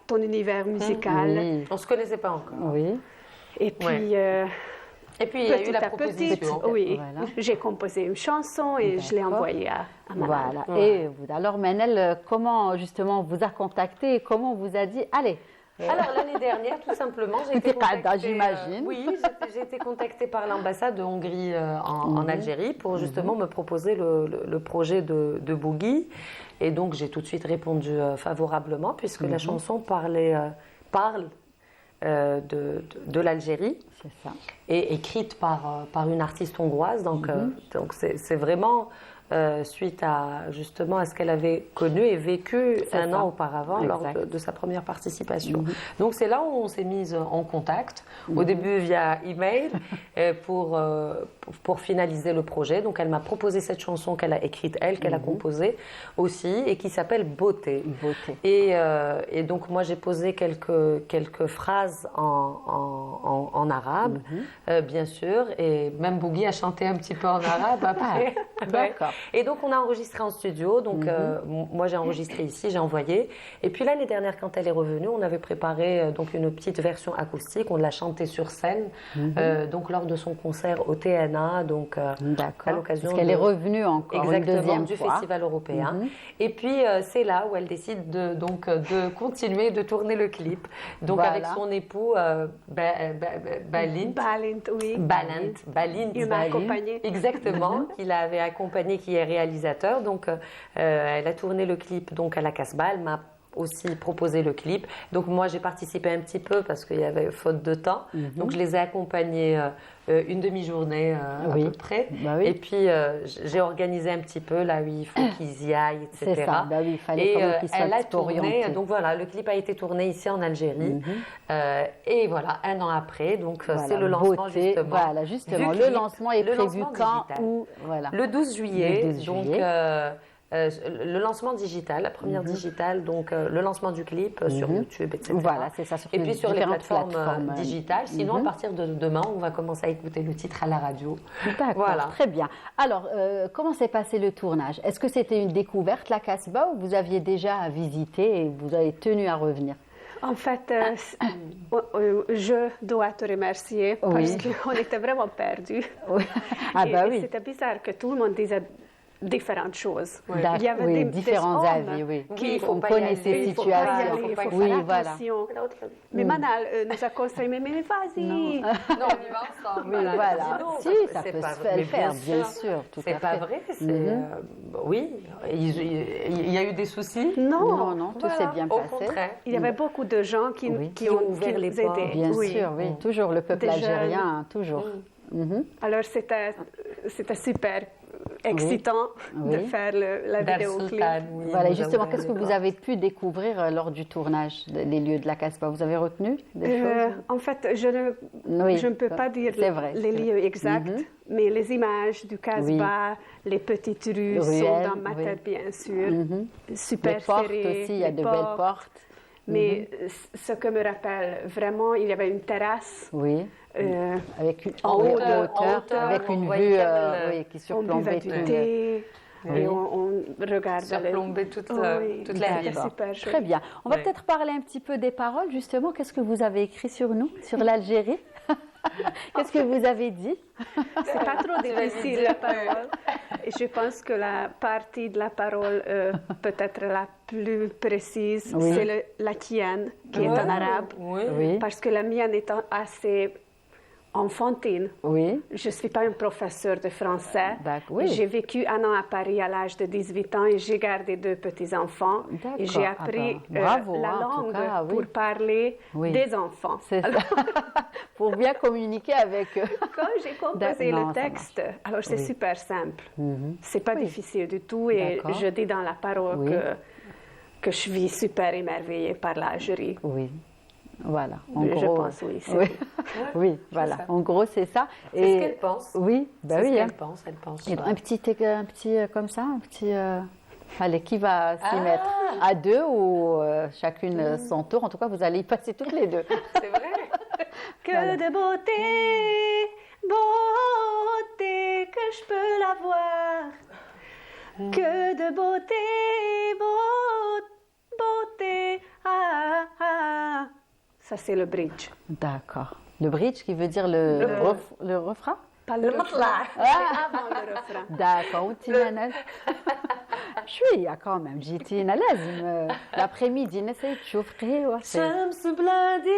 ton univers musical. Oui. On ne se connaissait pas encore. Oui. Et puis, Et puis il y a eu petit la à petit, proposition. oui, Voilà. j'ai composé une chanson et je l'ai D'accord. envoyée à Manal. Voilà. Et alors, Manel, comment justement vous a contacté et comment vous a dit, allez, Alors l'année dernière, tout simplement, j'ai été C'était Kada, contactée, j'imagine. oui, j'ai été contactée par l'ambassade de Hongrie en Algérie pour justement me proposer le projet de Boogie. Et donc j'ai tout de suite répondu favorablement puisque la chanson parle de l'Algérie. C'est ça. Et écrite par une artiste hongroise. Donc c'est vraiment suite à justement à ce qu'elle avait connu et vécu un an auparavant lors de sa première participation. Donc c'est là où on s'est mise en contact, au début via email pour finaliser le projet. Donc elle m'a proposé cette chanson qu'elle a écrite elle, qu'elle a composée aussi et qui s'appelle Beauté. Et donc moi j'ai posé quelques phrases en arabe, bien sûr, et même Bougui a chanté un petit peu en arabe après. D'accord. Et donc, on a enregistré en studio. Donc, moi, j'ai enregistré ici, j'ai envoyé. Et puis, l'année dernière, quand elle est revenue, on avait préparé donc une petite version acoustique. On l'a chantée sur scène, donc lors de son concert au TNA. Donc, à l'occasion. Parce qu'elle est revenue encore une deuxième du fois. Festival européen. Et puis, c'est là où elle décide de continuer de tourner le clip. Donc, avec son époux, Balint. Balint. Il m'a accompagnée. Exactement, qui l'avait accompagné, qui est réalisateur. Donc, elle a tourné le clip donc, à la Casbah. Elle m'a aussi proposé le clip. Donc, moi, j'ai participé un petit peu parce qu'il y avait faute de temps. Donc, je les ai accompagnés une demi-journée à peu près. Et puis, j'ai organisé un petit peu là où il faut qu'ils y aillent, etc. C'est ça. Il fallait quand même qu'ils soient orientés. Donc, voilà, le clip a été tourné ici en Algérie. Et voilà, un an après. Donc, c'est le lancement, justement. Voilà, justement. Le lancement est prévu quand ou voilà. Le 12 juillet. Le 12 juillet. Donc, le lancement digital, la première digitale, donc le lancement du clip sur YouTube, etc. Voilà, c'est ça. Et puis sur les plateformes digitales. Sinon, à Mhm. partir de demain, on va commencer à écouter le titre à la radio. D'accord, Voilà. très bien. Alors, comment s'est passé le tournage? Est-ce que c'était une découverte, la Casbah, ou vous aviez déjà visité et vous avez tenu à revenir? En fait, je dois te remercier parce qu'on était vraiment perdus. Oui. Ah bah Et oui. c'était bizarre que tout le monde disait différentes choses. D'accord, Il y avait différents des avis, hommes oui. qui On connaît ces il faut pas y aller, situations. il faut Oui, faire voilà. attention. Mais Manal nous a conseillé, mais vas-y. Non, on y va ensemble. Oui, voilà. Non, Si, ça peut pas se vrai. Mais faire, bien sûr. Tout C'est à pas fait. vrai. Oui, il y a eu des soucis. Non, non, tout s'est bien Au passé. contraire. Il y avait beaucoup de gens qui ont ouvert les aidaient. portes. Bien Oui. sûr, oui. Toujours le peuple Des algérien, jeunes. hein, toujours. Mhm. Alors c'était super excitant de faire la Dar vidéo clip. Sultan, oui, Voilà, nous justement, avons qu'est-ce que les vous portes. avez pu découvrir lors du tournage des lieux de la Casbah? Vous avez retenu des choses? En fait, je ne peux pas dire c'est vrai, les c'est lieux exacts, mais les images du Casbah, les petites rues sont Ruelles, dans ma oui. tête, bien sûr. Super Les portes serrées, aussi, il y a les de belles portes. Mais ce que me rappelle vraiment, il y avait une terrasse. Oui. Avec une, En hauteur, avec on une voyait vue quand même qui On surplombait buvait du tout. thé et on regardait. Surplombait toute la ville. C'était super Très joli. bien. On va Ouais. peut-être parler un petit peu des paroles, justement. Qu'est-ce que vous avez écrit sur nous, sur l'Algérie? Qu'est-ce que vous avez dit? C'est pas trop difficile la parole. Et je pense que la partie de la parole peut-être la plus précise, Oui. c'est la tienne, qui est en arabe. Oui. Parce que la mienne est assez enfantine. Oui. Je ne suis pas un professeur de français. D'accord, oui. J'ai vécu un an à Paris à l'âge de 18 ans et j'ai gardé 2 petits-enfants. D'accord. Et j'ai Ah appris bah, bravo, la hein, en tout langue cas, oui. pour parler Oui. des enfants. C'est ça. Pour bien communiquer avec eux. Quand j'ai composé Non, le ça texte, alors c'est Oui. super simple. C'est pas difficile du tout et D'accord. je dis dans la parole Oui. que je suis super émerveillée par l'Algérie. Oui. Voilà. En Je gros, pense, oui, c'est Oui, tout. oui, voilà. ça. En gros, c'est ça. C'est ce qu'elle pense. Oui, bah C'est ce oui. hein. qu'elle pense. Elle pense. Et un petit comme ça, un petit. Allez, qui va s'y Ah. mettre? À deux ou chacune son tour? En tout cas, vous allez y passer toutes les deux. C'est vrai. Que Voilà. de beauté, beauté, que je peux la voir. Que de beauté, beauté, ah, ah. Ça, c'est le bridge. D'accord. Le bridge qui veut dire le refrain? Pas le refrain. Avant le refrain. d'accord. وانتي ناس شوية quand même جيتينا لازم l'après-midi نسيت تشوف قهوة. شمس بلادي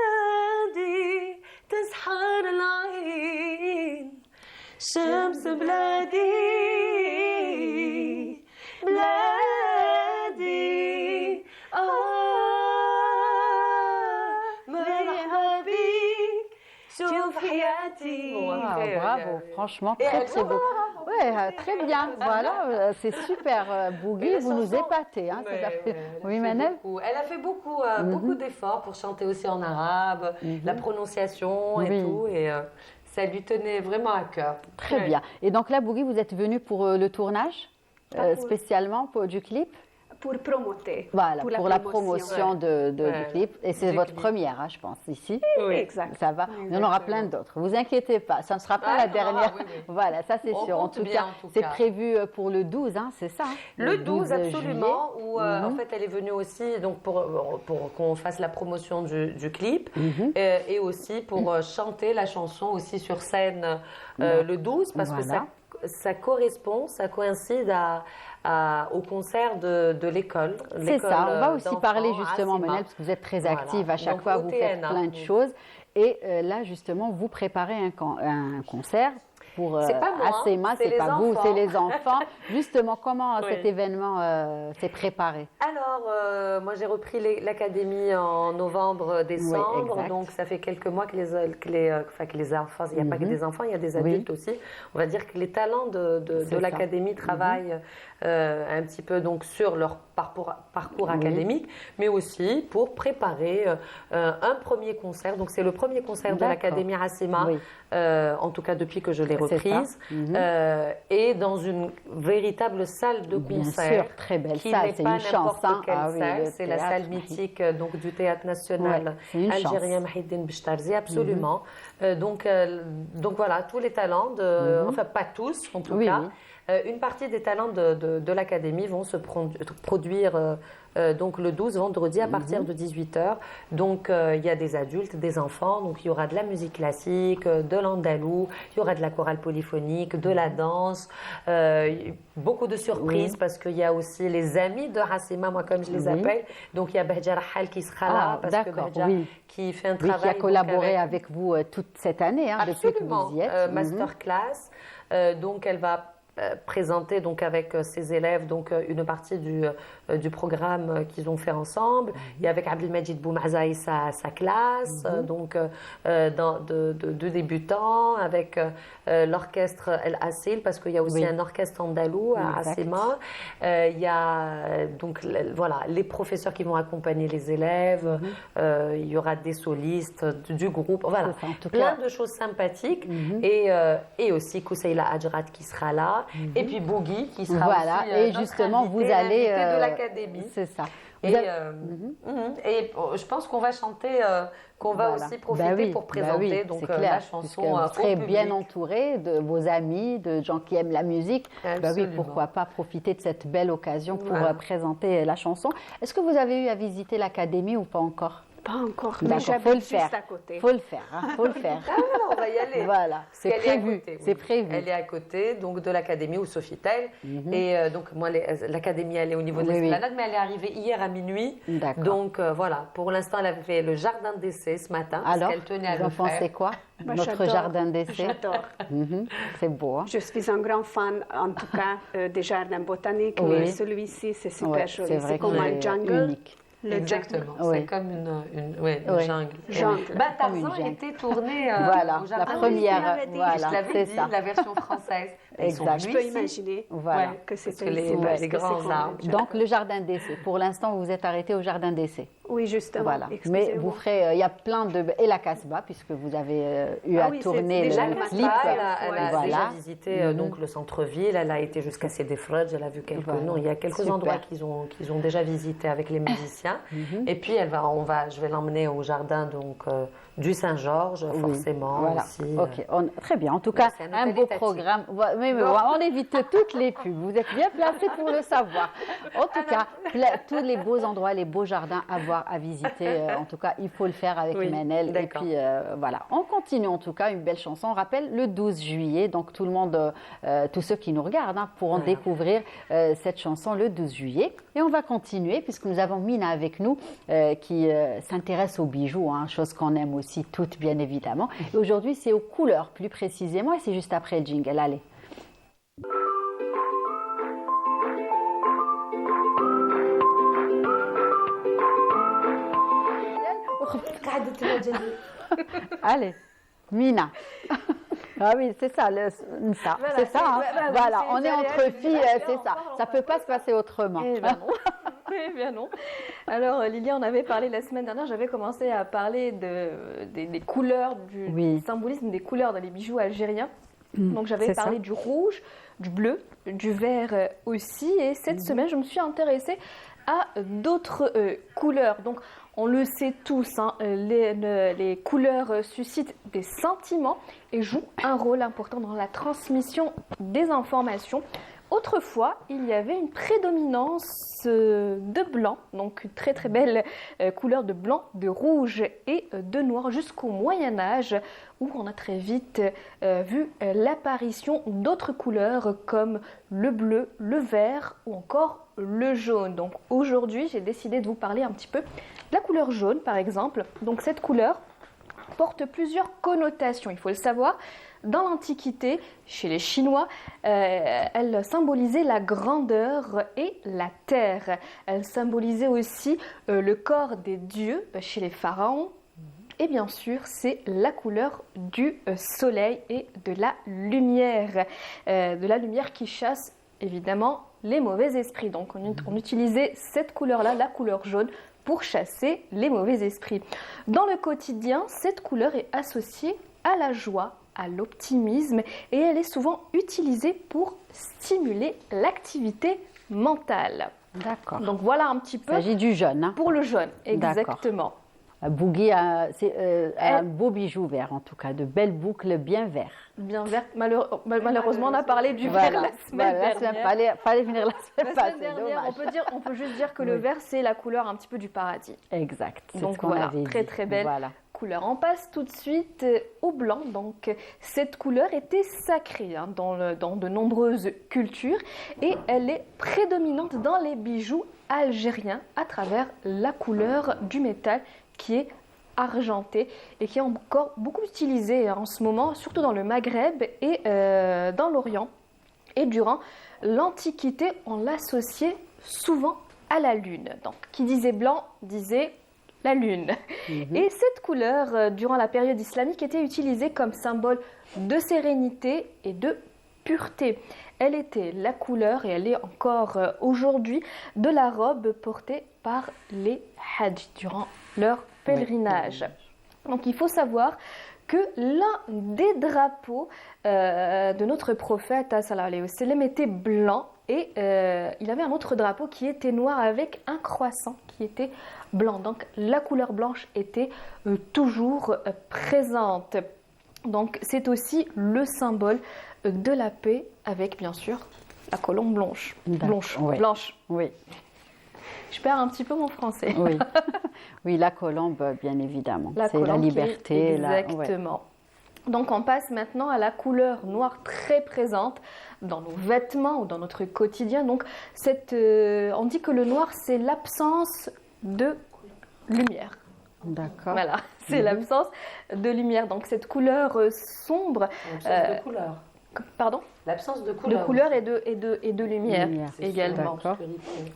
بلادي تسحر العين شمس بلادي بلادي Ah, après, bravo, franchement, Et très elle très beau. Ouais, très bien, voilà, c'est super. Boogie, Mais vous nous chanson- épatez. Hein, Ouais, ça fait... ouais, elle a Oui, fait Manel. Elle a fait beaucoup d'efforts pour chanter aussi en arabe, la prononciation et Oui. tout, et ça lui tenait vraiment à cœur. Très Ouais. bien. Et donc là, Boogie, vous êtes venu pour le tournage, Pas pour- spécialement du clip. Pour promoter. Voilà, pour la promotion Ouais. du Ouais. clip. Et c'est Du votre clip. première, hein, je pense, ici. Oui. Exact. Ça va. Il y en aura plein d'autres. Vous inquiétez pas, ça ne sera pas Ah, la il y en aura, dernière. oui, oui. Voilà, ça c'est On sûr. En compte tout bien, cas, en tout c'est cas. prévu pour le 12, hein, c'est ça? Le 12, absolument, juillet. où en fait elle est venue aussi donc pour qu'on fasse la promotion du clip Mhm. et aussi pour chanter la chanson aussi sur scène le 12 parce Voilà. que ça correspond, ça coïncide au concert de l'école. C'est ça, on va aussi d'enfants parler à justement, Sima. Manel, parce que vous êtes très Voilà. active à chaque Donc, fois, au vous faites TNA. plein de choses. Et là, justement, vous préparez un concert pour C'est pas moi, Assema, c'est c'est les pas vous, enfants. c'est les enfants. Justement, comment Oui. cet événement s'est préparé? Alors, moi j'ai repris l'académie en novembre-décembre, exact. donc ça fait quelques mois que les enfants, il n'y a pas que des enfants, il y a des Oui. adultes aussi. On va dire que les talents de ça. l'académie travaillent un petit peu donc sur leur parcours académique, mais aussi pour préparer un premier concert. Donc c'est le premier concert de D'accord. l'académie Assema, Oui. en tout cas depuis que je l'ai C'est ça. reprise, et dans une véritable salle de Bien concert. sûr, très belle Qui salle, n'est c'est pas une chance. n'importe Hein. quelle Ah oui, salle, le c'est la théâtre. salle mythique donc du Théâtre National Ouais, c'est une algérien chance. Mahidine Bechtarzi, absolument. Donc voilà, tous les talents, enfin pas tous en tout Oui, cas, oui. une partie des talents de l'académie vont se produire donc le 12 vendredi à partir de 18h. Donc il y a des adultes, des enfants, donc il y aura de la musique classique, de l'andalou, il y aura de la chorale polyphonique, de la danse, beaucoup de surprises parce qu'il y a aussi les amis de Hassima, moi comme je les Oui. appelle. Donc il y a Bahja Rahal qui sera là Ah, parce que d'accord, Bahja oui. qui fait un Oui, travail qui a donc, collaboré avec vous toute cette année, hein, depuis que Absolument. vous y êtes. Masterclass. Donc, elle va présenter donc avec ses élèves donc une partie du programme qu'ils ont fait ensemble. Et avec Abdelmajid Boumazaï sa classe, donc de débutants, avec l'orchestre El Assil, parce qu'il y a aussi Oui. un orchestre andalou à Exact. Assema. Il y a donc voilà, les professeurs qui vont accompagner les élèves. Il y aura des solistes du groupe. Voilà, C'est ça, en tout plein cas. de choses sympathiques. Et aussi Kousseila Adjrat qui sera là. Et puis Boogie qui sera Voilà, aussi et notre justement, invité, vous allez. l'invité de l'académie. C'est ça. Vous Et, avez- et je pense qu'on va chanter, qu'on va Voilà. aussi profiter Bah oui, pour bah présenter oui, donc, c'est la clair, chanson puisque au vous serez public. bien entouré de vos amis, de gens qui aiment la musique. Bah oui, Absolument. pourquoi pas profiter de cette belle occasion pour Voilà. présenter la chanson. Est-ce que vous avez eu à visiter l'académie ou pas encore? Pas encore, mais D'accord, faut le j'habite faire. juste à côté. Faut le faire, hein, faut le faire. Ah non, on va y aller. Voilà, Parce c'est qu'elle est à prévu, côté, oui. c'est prévu. Elle est à côté donc de l'académie au Sofitel. Et donc moi l'académie elle est au niveau de Oui, oui. l'esplanade, mais elle est arrivée hier à minuit. D'accord. Donc voilà, pour l'instant elle avait fait le jardin d'essai ce matin Alors, parce qu'elle tenait à vous en le faire. pensez quoi? Moi, Notre j'adore. jardin d'essai. J'adore. C'est beau, hein? Je suis un grand fan, en tout cas, des jardins botaniques, Oui. mais celui-ci, c'est super Ouais, joli. c'est vrai C'est comme qu'il un est jungle. unique. Le Exactement, Oui. c'est comme une Oui. jungle. Jungle. Bah, Comme une Tarzan jungle. était tourné Voilà, au la jardin. première, je l'avais dit. voilà, Je l'avais c'est dit, ça. la version française. Ils sont Exact. Je venus peux ici. imaginer Voilà. Ouais, que parce c'était que les, ici, ouais, parce les que grands c'est arbres. Donc le jardin d'essai. Pour l'instant, vous êtes arrêté au jardin d'essai. Oui, justement. Voilà. Mais excusez-moi. vous ferez, il y a plein de et la Casbah puisque vous avez eu Ah à oui, c'est tourner déjà le le clip. Casbah, Elle a Voilà. déjà visité donc le centre-ville, elle a été jusqu'à Sédefrodj, elle a vu quelques Voilà. non, il y a quelques Super. endroits qu'ils ont déjà visité avec les musiciens. Et puis je vais l'emmener au jardin donc du Saint-Georges Oui. forcément Voilà. aussi. Ok, très bien. En tout cas, c'est un un hôtel beau étatique. programme. Mais on évite toutes les pubs. Vous êtes bien placés pour le savoir. En tout cas, tous les beaux endroits, les beaux jardins à voir, à visiter. En tout cas, il faut le faire avec Oui, Manel. Et d'accord. puis voilà, on continue en tout cas. Une belle chanson. On rappelle le 12 juillet. Donc tout le monde, tous ceux qui nous regardent, pourront Voilà. découvrir cette chanson le 12 juillet. Et on va continuer puisque nous avons Mina avec nous qui s'intéresse aux bijoux, chose qu'on aime aussi toutes bien évidemment. Et aujourd'hui, c'est aux couleurs plus précisément et c'est juste après le jingle. Allez. Allez, Mina, Ah oui, c'est ça, ça, Voilà, c'est ça. hein. Voilà, c'est on est allé entre à filles, c'est ça. Ça peut pas se passer autrement. Eh ben non. Eh bien non. Alors Lilia, on avait parlé la semaine dernière, j'avais commencé à parler des couleurs, du Oui. symbolisme des couleurs dans les bijoux algériens. Donc j'avais c'est parlé ça. du rouge, du bleu, du vert aussi. Et cette semaine, je me suis intéressée à d'autres couleurs. Donc on le sait tous, hein, les couleurs suscitent des sentiments et jouent un rôle important dans la transmission des informations. Autrefois, il y avait une prédominance de blanc, donc une très très belle couleur de blanc, de rouge et de noir jusqu'au Moyen Âge, où on a très vite vu l'apparition d'autres couleurs comme le bleu, le vert ou encore le jaune. Donc aujourd'hui, j'ai décidé de vous parler un petit peu de la couleur jaune par exemple. Donc cette couleur porte plusieurs connotations, il faut le savoir. Dans l'Antiquité, chez les Chinois, elle symbolisait la grandeur et la terre. Elle symbolisait aussi le corps des dieux chez les pharaons. Et bien sûr, c'est la couleur du soleil et de la lumière qui chasse évidemment les mauvais esprits. Donc on utilisait cette couleur-là, la couleur jaune, pour chasser les mauvais esprits. Dans le quotidien, cette couleur est associée à la joie, à l'optimisme et elle est souvent utilisée pour stimuler l'activité mentale. D'accord. Donc voilà un petit Il peu s'agit du jaune. Hein. pour le jaune, D'accord. exactement. Bougui, c'est un beau bijou vert en tout cas, de belles boucles bien vertes. Bien vert. Malheureusement, on a parlé du Voilà. vert la semaine Voilà, dernière. fallait venir la semaine La passée, semaine dernière, dommage. on peut juste dire que le vert, c'est la couleur un petit peu du paradis. Exact, c'est Donc ce qu'on voilà, avait très dit. très belle Voilà. couleur. On passe tout de suite au blanc. Donc cette couleur était sacrée hein, dans de nombreuses cultures et elle est prédominante dans les bijoux algériens à travers la couleur du métal qui est argenté et qui est encore beaucoup utilisé en ce moment, surtout dans le Maghreb et dans l'Orient. Et durant l'Antiquité, on l'associait souvent à la lune. Donc, qui disait blanc disait la lune. Et cette couleur, durant la période islamique, était utilisée comme symbole de sérénité et de pureté. Elle était la couleur, et elle est encore aujourd'hui, de la robe portée par les hajj durant leur pèlerinage. Donc il faut savoir que l'un des drapeaux de notre prophète sallallahu alayhi wa sallam était blanc et il avait un autre drapeau qui était noir avec un croissant qui était blanc. Donc la couleur blanche était toujours présente. Donc c'est aussi le symbole de la paix avec bien sûr la colombe blanche. Oui. Blanche. Oui. Je perds un petit peu mon français. Oui, oui, la colombe, bien évidemment. C'est la colombe qui est- liberté. Exactement. Donc on passe maintenant à la couleur noire très présente dans nos vêtements ou dans notre quotidien. Donc on dit que le noir c'est l'absence de lumière. D'accord. Voilà, c'est l'absence de lumière. Donc cette couleur sombre, L'absence de couleur. pardon, L'absence de de couleur. couleur et de lumière, Lumière, c'est également. d'accord.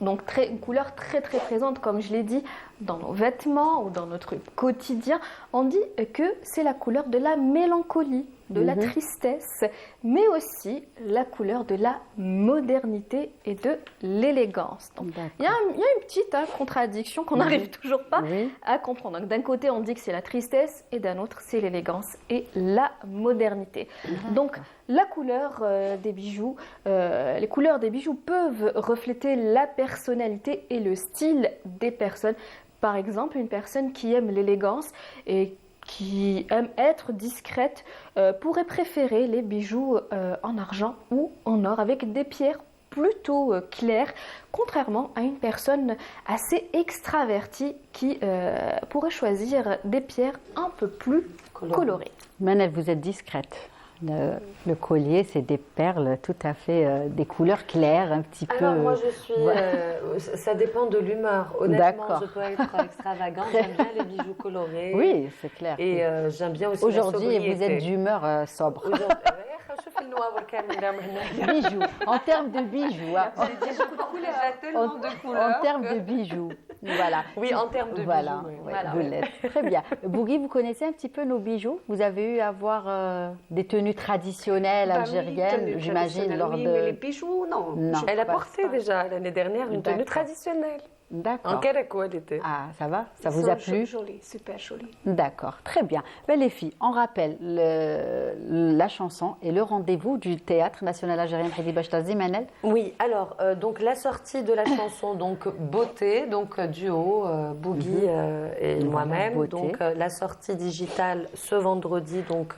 Donc une couleur très très présente, comme je l'ai dit, dans nos vêtements ou dans notre quotidien. On dit que c'est la couleur de la mélancolie, de la tristesse, mais aussi la couleur de la modernité et de l'élégance. Donc il y a une petite contradiction qu'on n'arrive toujours pas Oui. à comprendre. Donc d'un côté on dit que c'est la tristesse et d'un autre c'est l'élégance et la modernité. Donc la couleur des bijoux, les couleurs des bijoux peuvent refléter la personnalité et le style des personnes. Par exemple, une personne qui aime l'élégance et qui aime être discrète pourrait préférer les bijoux en argent ou en or avec des pierres plutôt claires, contrairement à une personne assez extravertie qui pourrait choisir des pierres un peu plus colorées. Manel, vous êtes discrète. Le collier, c'est des perles tout à fait, des couleurs claires, un petit peu. Alors moi je suis, ça dépend de l'humeur. Honnêtement, D'accord. je peux être extravagante. J'aime bien les bijoux colorés. Oui, c'est clair. Et j'aime bien aussi la Aujourd'hui, sobriété. vous êtes d'humeur sobre. Aujourd'hui, je fais le Bijoux, en termes de bijoux. Hein. En termes de bijoux. Voilà. Oui, en termes de voilà, bijoux. ouais, Voilà. vous l'êtes. Très bien. Bougui, vous connaissez un petit peu nos bijoux? Vous avez eu à voir des tenues traditionnelles Bah oui, algériennes, tenues j'imagine, traditionnelles, lors oui, de... mais les bijoux, non. Non. Elle a Pas- porté pas- déjà l'année dernière une tenue D'accord. traditionnelle. En D'accord. Karako, elle était. Ah, ça va? Ça Ils vous sont a plu? Jolis, super jolis. D'accord, très bien. Ben, les filles, on rappelle la chanson et le rendez-vous du Théâtre National Algérien Hedi Bachtazi Manel. Oui, alors, donc la sortie de la chanson, donc Beauté, donc duo, Bougui et moi-même. Beauté. Donc la sortie digitale ce vendredi, donc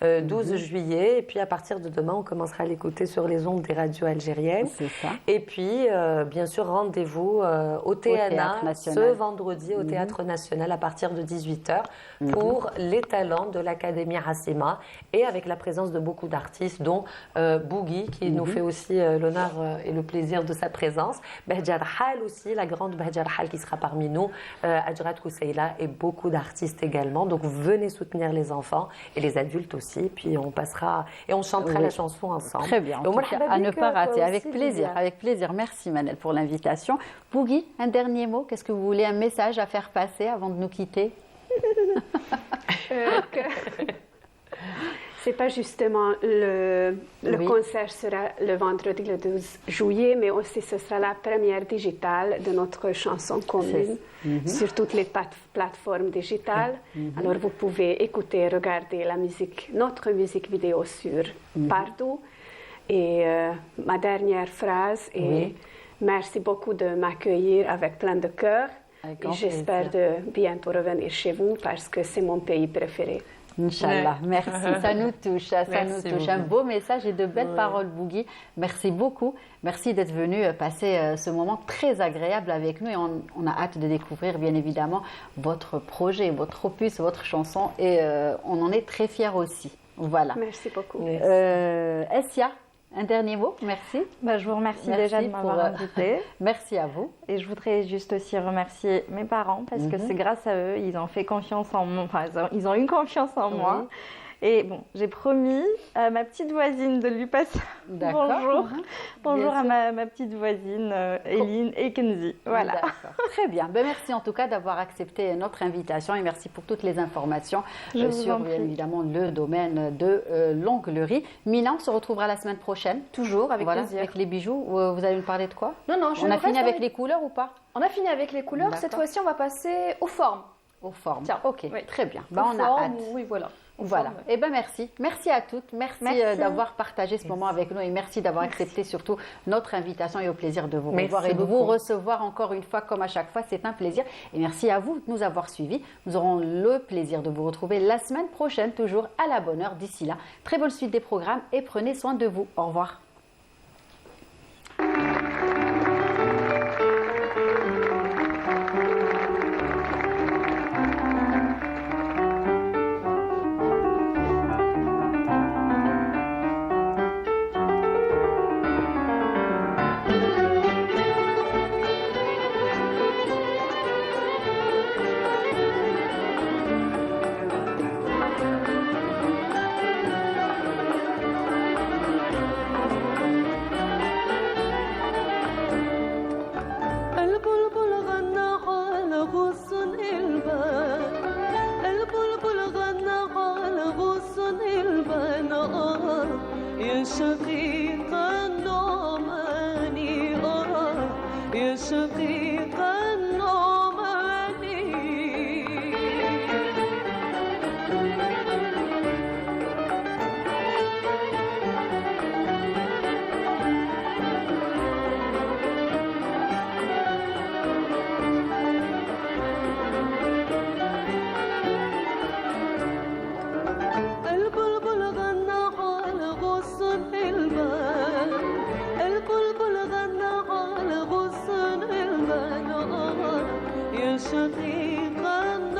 12 juillet. Et puis à partir de demain, on commencera à l'écouter sur les ondes des radios algériennes. C'est ça. Et puis, bien sûr, rendez-vous au Théâtre TNA National. ce vendredi au Théâtre National à partir de 18h pour les talents de l'Académie Hassima et avec la présence de beaucoup d'artistes, dont Bougui, qui nous fait aussi l'honneur et le plaisir de sa présence, Behjar Hal aussi, la grande Behjar Hal qui sera parmi nous, Ajrat Kousseila et beaucoup d'artistes également. Donc venez soutenir les enfants et les adultes aussi, puis on passera et on chantera Oui. la chanson ensemble. Très bien. En Et tout مرحبا cas, à ne بك pas toi rater. Avec aussi, plaisir, Lilia. avec plaisir. Merci Manel pour l'invitation. Bougui, un dernier mot. Qu'est-ce que vous voulez, un message à faire passer avant de nous quitter? C'est pas justement le Oui. concert sera le vendredi le 12 juillet, mais aussi ce sera la première digitale de notre chanson commune sur toutes les plateformes digitales. Alors vous pouvez écouter, regarder la musique, notre musique vidéo sur partout. Et ma dernière phrase est Oui. merci beaucoup de m'accueillir avec plein de cœur. Avec Et grand j'espère plaisir. de bientôt revenir chez vous parce que c'est mon pays préféré. Inch'Allah, merci, ça nous touche, ça Merci nous touche. Un beaucoup. beau message et de belles paroles, Bougui. Merci beaucoup, merci d'être venu passer ce moment très agréable avec nous et on a hâte de découvrir bien évidemment votre projet, votre opus, votre chanson et on en est très fiers aussi. Voilà. Merci beaucoup. Essia, un dernier mot, merci. Bah, je vous remercie Merci déjà de pour, m'avoir invitée. Merci à vous. Et je voudrais juste aussi remercier mes parents parce que c'est grâce à eux, ils ont fait confiance en moi, enfin, ils ont eu confiance en moi. Et bon, j'ai promis à ma petite voisine de lui passer D'accord. bonjour. Bonjour Bien à sûr. ma petite voisine Eline et Kenzie. Voilà. D'accord. Très bien. Ben, merci en tout cas d'avoir accepté notre invitation et merci pour toutes les informations Je vous sur en bien prie. évidemment le domaine de l'onglerie. Mina, on se retrouvera la semaine prochaine. Toujours, avec Voilà, plaisir. avec les bijoux. Vous allez nous parler de quoi? Non, non, On a fini avec les couleurs ou pas? On a fini avec les couleurs. Cette D'accord. fois-ci, on va passer aux formes. Aux formes. Tiens, Ok, oui. très bien. Ben, Aux on a formes, hâte. Oui, voilà. Aux Voilà. formes. Eh ben merci. Merci à toutes. Merci, Merci. d'avoir partagé ce moment avec nous et merci d'avoir accepté surtout notre invitation et au plaisir de vous Merci revoir et de beaucoup. vous recevoir encore une fois comme à chaque fois. C'est un plaisir. Et merci à vous de nous avoir suivis. Nous aurons le plaisir de vous retrouver la semaine prochaine, toujours à la bonne heure. D'ici là, très bonne suite des programmes et prenez soin de vous. Au revoir. البلبل غنى على غصن البان البلبل غنى على غصن البان يا شقيق النعماني يا شقيق